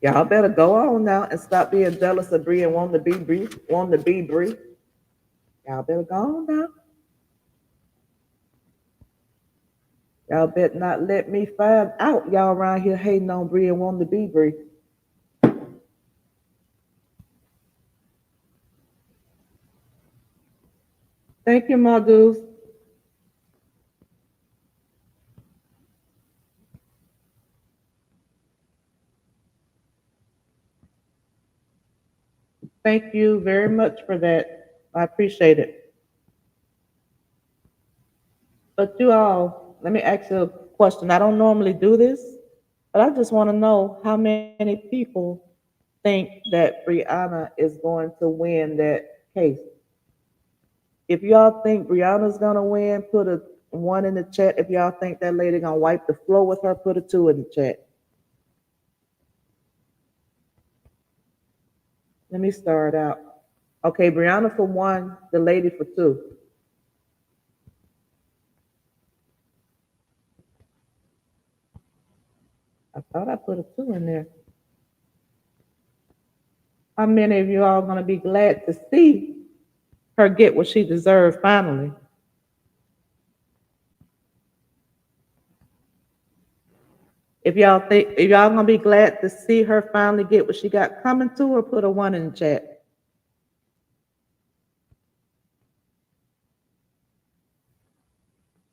Y'all better go on now and stop being jealous of Bree and wanting to be Bree, wanting to be Bree. Y'all better go on now. Y'all better not let me find out y'all around here hating on Bree and wanting to be Bree. Thank you, my dudes. Thank you very much for that. I appreciate it. But you all, let me ask you a question. I don't normally do this, but I just want to know how many people think that Brianna is going to win that case. If y'all think Brianna's gonna win, put a one in the chat. If y'all think that lady gonna wipe the floor with her, put a two in the chat. Let me start out. Okay, Brianna for one, the lady for two. I thought I put a two in there. How many of you all gonna be glad to see her get what she deserved finally? If y'all gonna be glad to see her finally get what she got coming to her, put a one in the chat.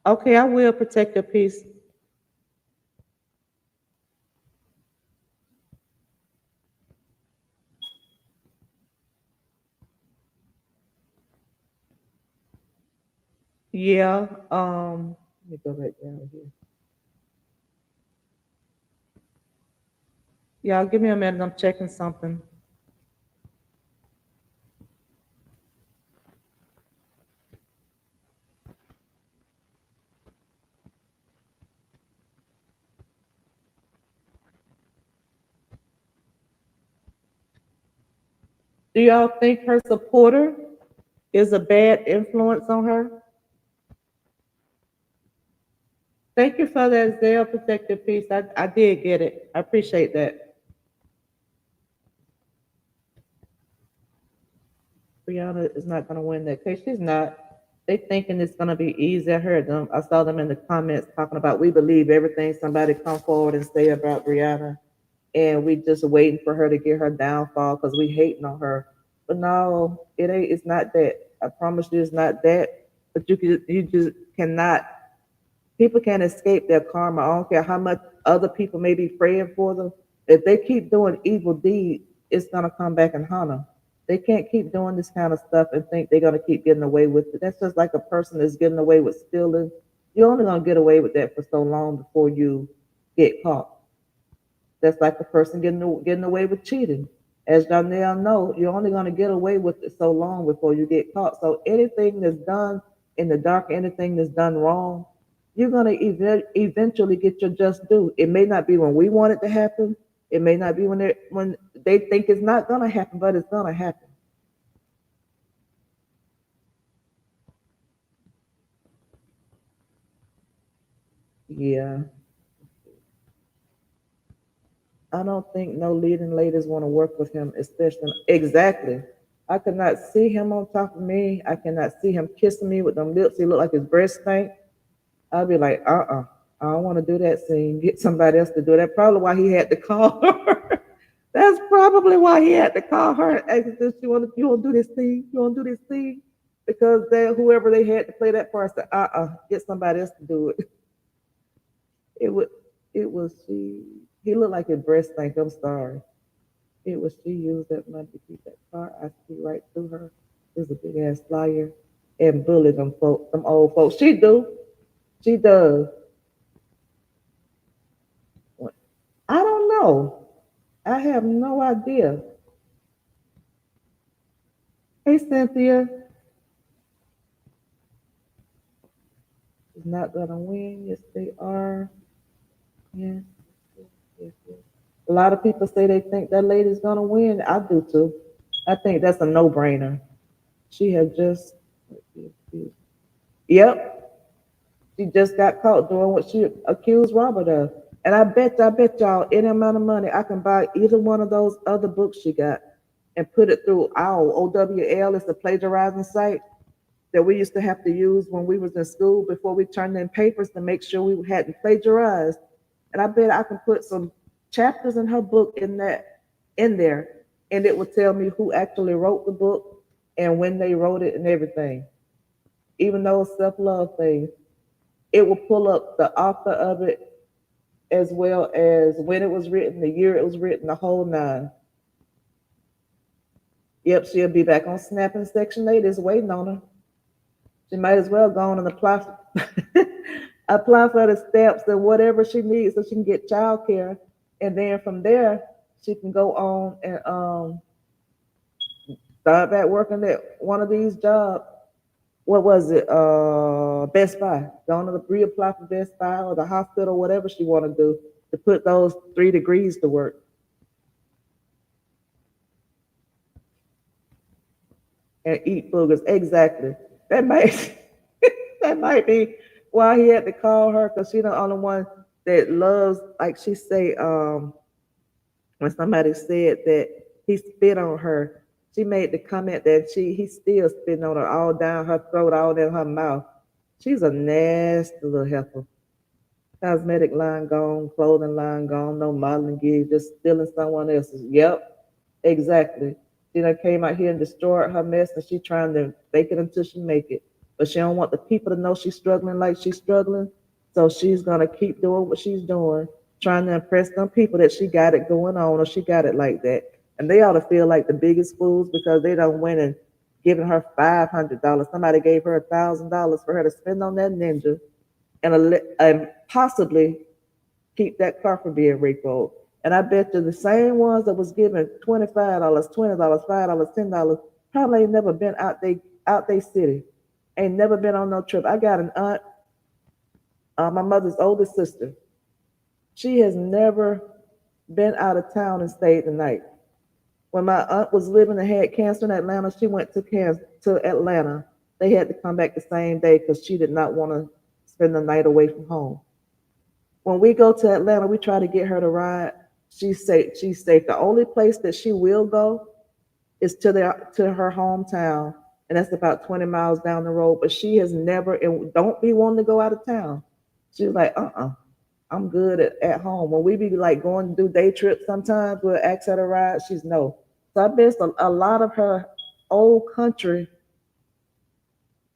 Okay, I will protect your peace. Yeah. Let me go back down here. Y'all give me a minute. I'm checking something. Do y'all think her supporter is a bad influence on her? Thank you for that Zelle protective piece. I did get it. I appreciate that. Brianna is not going to win that case. She's not. They thinking it's going to be easy. I heard them. I saw them in the comments talking about we believe everything somebody come forward and say about Brianna, and we just waiting for her to get her downfall because we hating on her. But no, it ain't. It's not that. I promise you, it's not that. But you just cannot. People can't escape their karma. I don't care how much other people may be praying for them. If they keep doing evil deeds, it's gonna come back and haunt them. They can't keep doing this kind of stuff and think they're gonna keep getting away with it. That's just like a person that's getting away with stealing. You're only gonna get away with that for so long before you get caught. That's like a person getting away with cheating. As Janelle know, you're only gonna get away with it so long before you get caught. So anything that's done in the dark, anything that's done wrong, you're gonna eventually get your just due. It may not be when we want it to happen. It may not be when they think it's not gonna happen, but it's gonna happen. Yeah, I don't think no leading ladies want to work with him, especially exactly. I could not see him on top of me. I cannot see him kissing me with them lips. He looked like his breast stank. I'd be like, I don't want to do that scene. Get somebody else to do that. Probably why he had to call her. That's probably why he had to call her and ask if she wanted, you want to do this scene? You want to do this scene? Because whoever they had to play that part said, get somebody else to do it. It would, it was she. He looked like his breast stank. I'm sorry. It was she used that money to keep that car. I see right through her. Is a big ass liar and bully them folks, them old folks. She do. She does. know. I have no idea. Hey, Cynthia, is not gonna win. Yes, they are. Yes, yes, yes. A lot of people say they think that lady's gonna win. I do too. I think that's a no-brainer. She had just, yep, she just got caught doing what she accused Robert of. And I bet y'all, any amount of money, I can buy either one of those other books she got and put it through our OWL. It's the plagiarizing site that we used to have to use when we was in school before we turned in papers to make sure we hadn't plagiarized. And I bet I can put some chapters in her book in there, and it will tell me who actually wrote the book and when they wrote it and everything. Even those self-love things, it will pull up the author of it as well as when it was written, the year it was written, the whole nine. Yep, she'll be back on Snap in Section 8 is waiting on her. She might as well go on and apply apply for the steps and whatever she needs so she can get child care. And then from there, she can go on and start back working at one of these jobs. What was it? Best Buy. Going to reapply for Best Buy or the hospital, whatever she want to do to put those 3 degrees to work. And eat boogers. Exactly. That might that might be why he had to call her because she's the only one that loves, like she say, when somebody said that he spit on her, she made the comment that he still spitting on her all down her throat, all down her mouth. She's a nasty little heifer. Cosmetic line gone, clothing line gone, no modeling gigs, just stealing someone else's. Yep, exactly. She done came out here and destroyed her mess, and she trying to fake it until she make it. But she don't want the people to know she's struggling like she's struggling. So she's gonna keep doing what she's doing, trying to impress them people that she got it going on or she got it like that. And they ought to feel like the biggest fools because they don't win and giving her $500. Somebody gave her $1,000 for her to spend on that ninja and possibly keep that car from being repoed. And I bet you the same ones that was given $25, $20, $5, $10 probably ain't never been out they city, ain't never been on no trip. I got an aunt, my mother's oldest sister. She has never been out of town and stayed the night. When my aunt was living and had cancer in Atlanta, she went to Atlanta. They had to come back the same day because she did not want to spend the night away from home. When we go to Atlanta, we try to get her to ride. She's safe. The only place that she will go is to her hometown, and that's about 20 miles down the road. But she has never and don't be wanting to go out of town. She was like, I'm good at home. When we be like going to do day trips, sometimes we'll ask her to ride. She's no. So I bet a lot of her old country,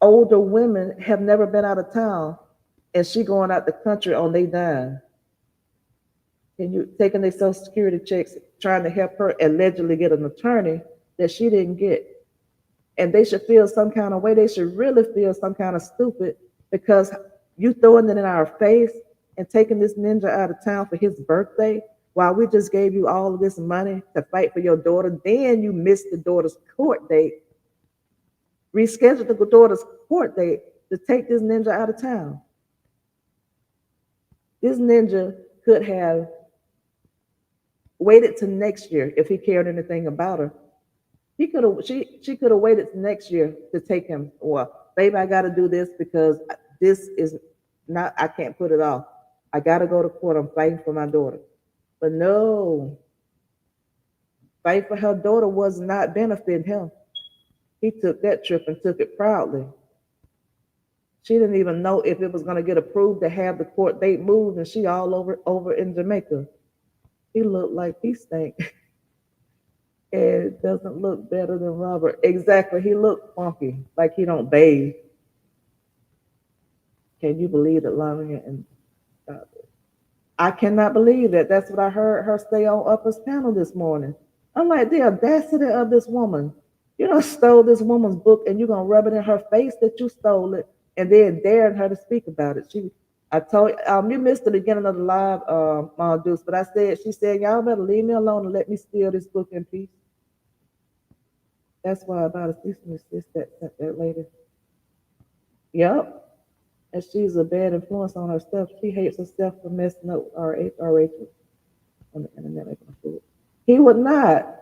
older women have never been out of town, and she going out the country on they dime. And you taking their social security checks, trying to help her allegedly get an attorney that she didn't get. And they should feel some kind of way. They should really feel some kind of stupid because you throwing it in our face and taking this ninja out of town for his birthday while we just gave you all of this money to fight for your daughter. Then you missed the daughter's court date, rescheduled the daughter's court date to take this ninja out of town. This ninja could have waited to next year if he cared anything about her. She could have waited next year to take him. Well, baby, I got to do this because this is not. I can't put it off. I got to go to court. I'm fighting for my daughter. But no, fight for her daughter was not benefiting him. He took that trip and took it proudly. She didn't even know if it was going to get approved to have the court date moved, and she all over in Jamaica. He looked like he stank. It doesn't look better than Robert. Exactly. He looked funky, like he don't bathe. Can you believe that Lamia and I cannot believe that. That's what I heard her say on Upper's panel this morning. I'm like, the audacity of this woman. You done stole this woman's book and you're gonna rub it in her face that you stole it and then daring her to speak about it. I told you missed the beginning of the live, Deuce, but she said, y'all better leave me alone and let me steal this book in peace. That's why about a cease and desist that sent that lady. Yep. And she's a bad influence on herself. She hates herself for messing up our Rachel on the internet making a fool. He would not.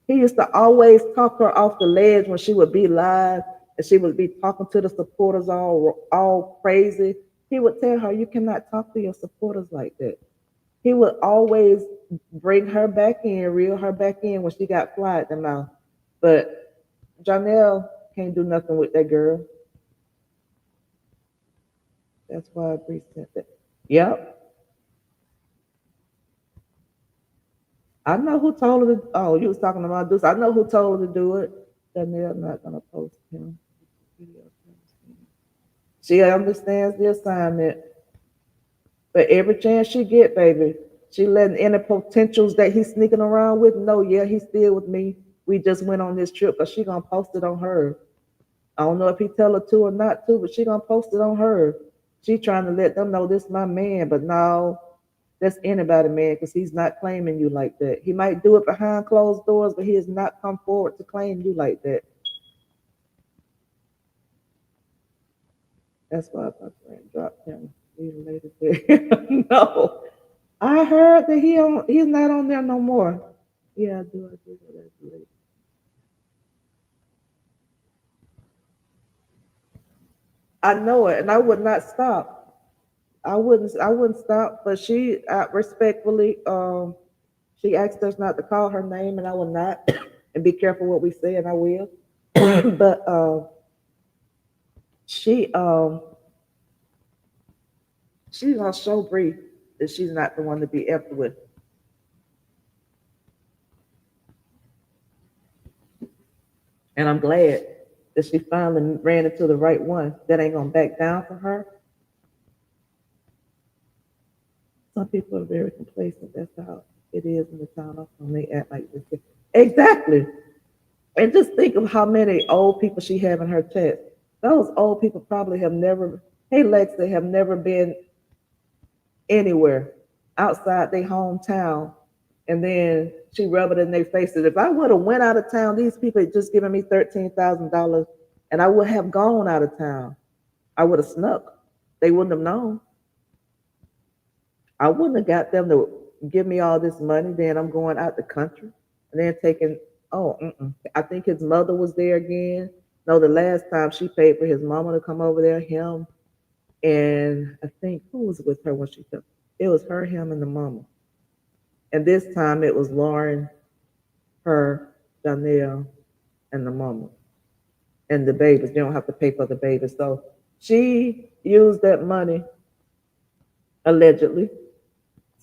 He used to always talk her off the ledge when she would be live and she would be talking to the supporters all crazy. He would tell her, "You cannot talk to your supporters like that." He would always bring her back in, reel her back in when she got fly at the mouth. But Janelle can't do nothing with that girl. That's why Bree sent it. Yep. I know who told her to. Oh, you was talking about this. I know who told her to do it. Janelle not gonna post him. She understands the assignment. But every chance she get, baby, she letting any potentials that he's sneaking around with know, yeah, he's still with me. We just went on this trip, but she gonna post it on her. I don't know if he tell her to or not to, but she gonna post it on her. She trying to let them know this my man, but no, that's anybody, man, because he's not claiming you like that. He might do it behind closed doors, but he has not come forward to claim you like that. That's why my friend dropped him. He later said, no. I heard that he's not on there no more. Yeah, I do. I do. That's late. I know it, and I would not stop. I wouldn't stop. But she respectfully, she asked us not to call her name, and I will not. And be careful what we say, and I will. But she she's gonna show Bree that she's not the one to be effed with. And I'm glad that she finally ran into the right one that ain't gonna back down for her. Some people are very complacent. That's how it is in the town of when they act like this. Exactly. And just think of how many old people she have in her chat. Those old people probably have never, hey Lex, they have never been anywhere outside their hometown. And then she rub it in their faces. If I would have went out of town, these people had just given me $13,000 and I would have gone out of town. I would have snuck. They wouldn't have known. I wouldn't have got them to give me all this money. Then I'm going out the country and then taking, oh, I think his mother was there again. No, the last time she paid for his mama to come over there, him. And I think who was with her when she took it was her, him, and the mama. And this time it was Lauren, her, Danielle, and the mama. And the babies. They don't have to pay for the babies. So she used that money, allegedly,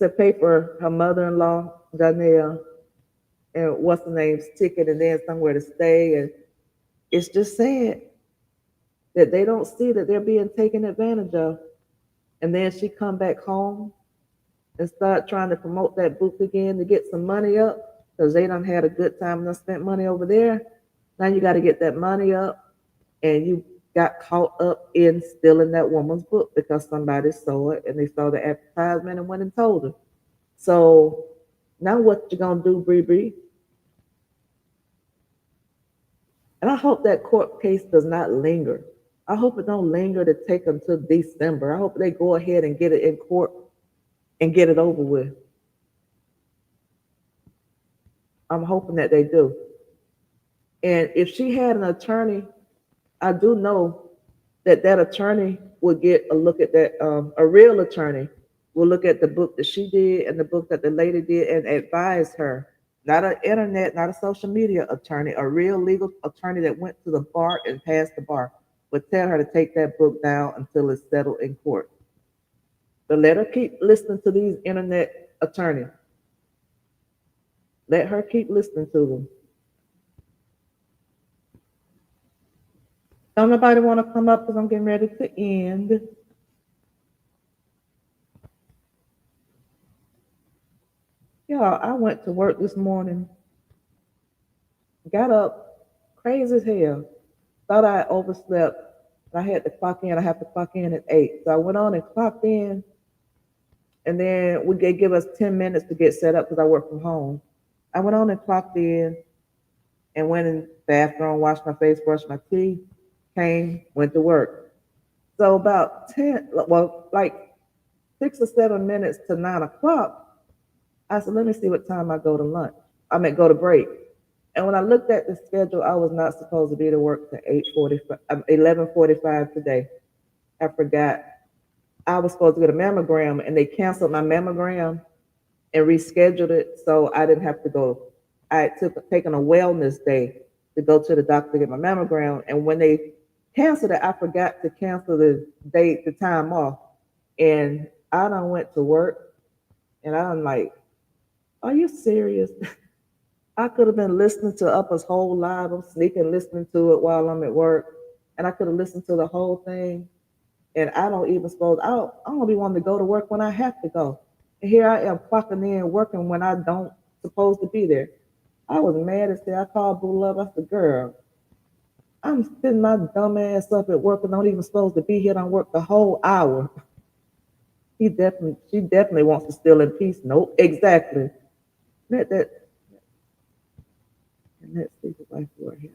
to pay for her mother-in-law, Danielle, and what's the name's ticket, and then somewhere to stay. And it's just sad that they don't see that they're being taken advantage of. And then she come back home and start trying to promote that book again to get some money up because they done had a good time and done spent money over there. Now you got to get that money up, and you got caught up in stealing that woman's book because somebody saw it and they saw the advertisement and went and told her. So now what you gonna do, Bree Bree? And I hope that court case does not linger. I hope it don't linger to take until December. I hope they go ahead and get it in court and get it over with. I'm hoping that they do. And if she had an attorney, I do know that that attorney would get a look at that. A real attorney will look at the book that she did and the book that the lady did and advise her. Not an internet, not a social media attorney, a real legal attorney that went to the bar and passed the bar would tell her to take that book down until it's settled in court. But let her keep listening to these internet attorneys. Let her keep listening to them. Don't nobody want to come up because I'm getting ready to end. Yeah, I went to work this morning, got up crazy as hell, thought I overslept, And I had to clock in. I have to clock in at 8. So I went on and clocked in, and then they give us 10 minutes to get set up because I work from home. I went on and clocked in and went in the bathroom, washed my face, brushed my teeth, came, went to work. So about 10, well, like 6 or 7 minutes to 9 o'clock, I said, let me see what time I go to lunch. I mean, go to break. And when I looked at the schedule, I was not supposed to be to work to 8:45, 11:45 today. I forgot. I was supposed to get a mammogram, and they canceled my mammogram and rescheduled it, so I didn't have to go. I had taken a wellness day to go to the doctor to get my mammogram, and when they canceled it, I forgot to cancel the date, the time off, and I done went to work, and I'm like, "Are you serious?" I could have been listening to Upper's whole live. I'm sneaking listening to it while I'm at work, and I could have listened to the whole thing. And I don't even suppose I don't be wanting to go to work when I have to go. And here I am clocking in working when I don't supposed to be there. I was mad as hell. I called Boo Love. I said, "Girl, I'm sitting my dumb ass up at work and don't even supposed to be here. I work the whole hour." She definitely wants to still in peace. Nope, exactly. Let that and that stupid wife word here.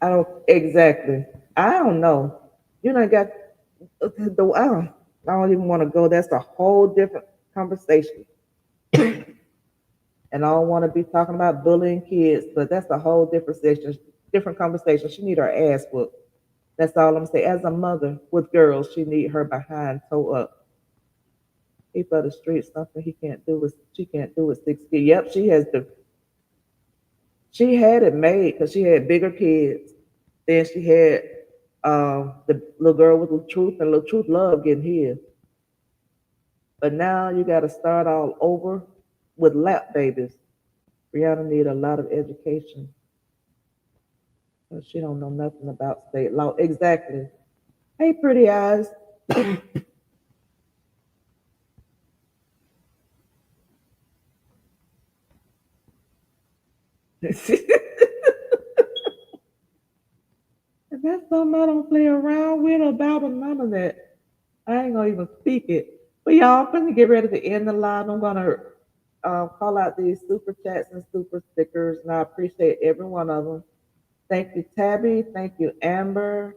I don't exactly. I don't know. You know, got the I don't even want to go. That's a whole different conversation. And I don't want to be talking about bullying kids, but that's a whole different section, different conversation. She need her ass whooped. That's all I'm saying. As a mother with girls, she need her behind toe up. Keep her the streets something he can't do with she can't do with 6 kids. Yep, she had it made because she had bigger kids. Then she had the little girl with Little Truth, and Little Truth loved getting his. But now you got to start all over with lap babies. Brianna need a lot of education. She don't know nothing about state law. Exactly. Hey, pretty eyes. And that's something I don't play around with about or none of that. I ain't gonna even speak it. But y'all, I'm gonna get ready to end the live. I'm gonna call out these super chats and super stickers, and I appreciate every one of them. Thank you, Tabby. Thank you, Amber.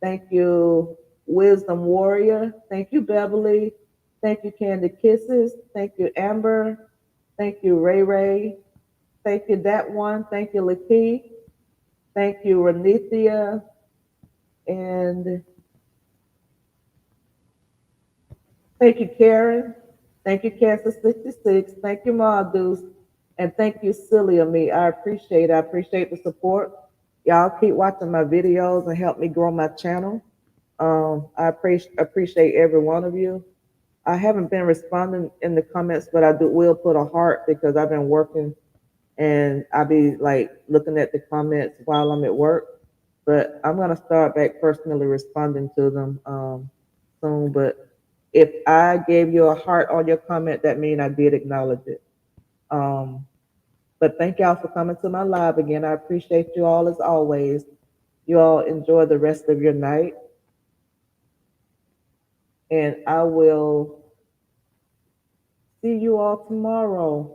Thank you, Wisdom Warrior. Thank you, Beverly. Thank you, Candy Kisses. Thank you, Amber. Thank you, Ray Ray. Thank you, that one. Thank you, Lakeith. Thank you, Renithia. And thank you, Karen. Thank you, Cancer66. Thank you, Mardus. And thank you, Silly of Me. I appreciate it. I appreciate the support. Y'all keep watching my videos and help me grow my channel. I appreciate every one of you. I haven't been responding in the comments, but I will put a heart because I've been working and I'll be like looking at the comments while I'm at work. But I'm gonna start back personally responding to them soon. But if I gave you a heart on your comment, that means I did acknowledge it. Um, but thank y'all for coming to my live again. I appreciate you all as always. You all enjoy the rest of your night. And I will see you all tomorrow.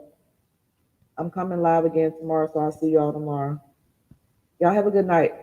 I'm coming live again tomorrow, so I'll see you all tomorrow. Y'all have a good night.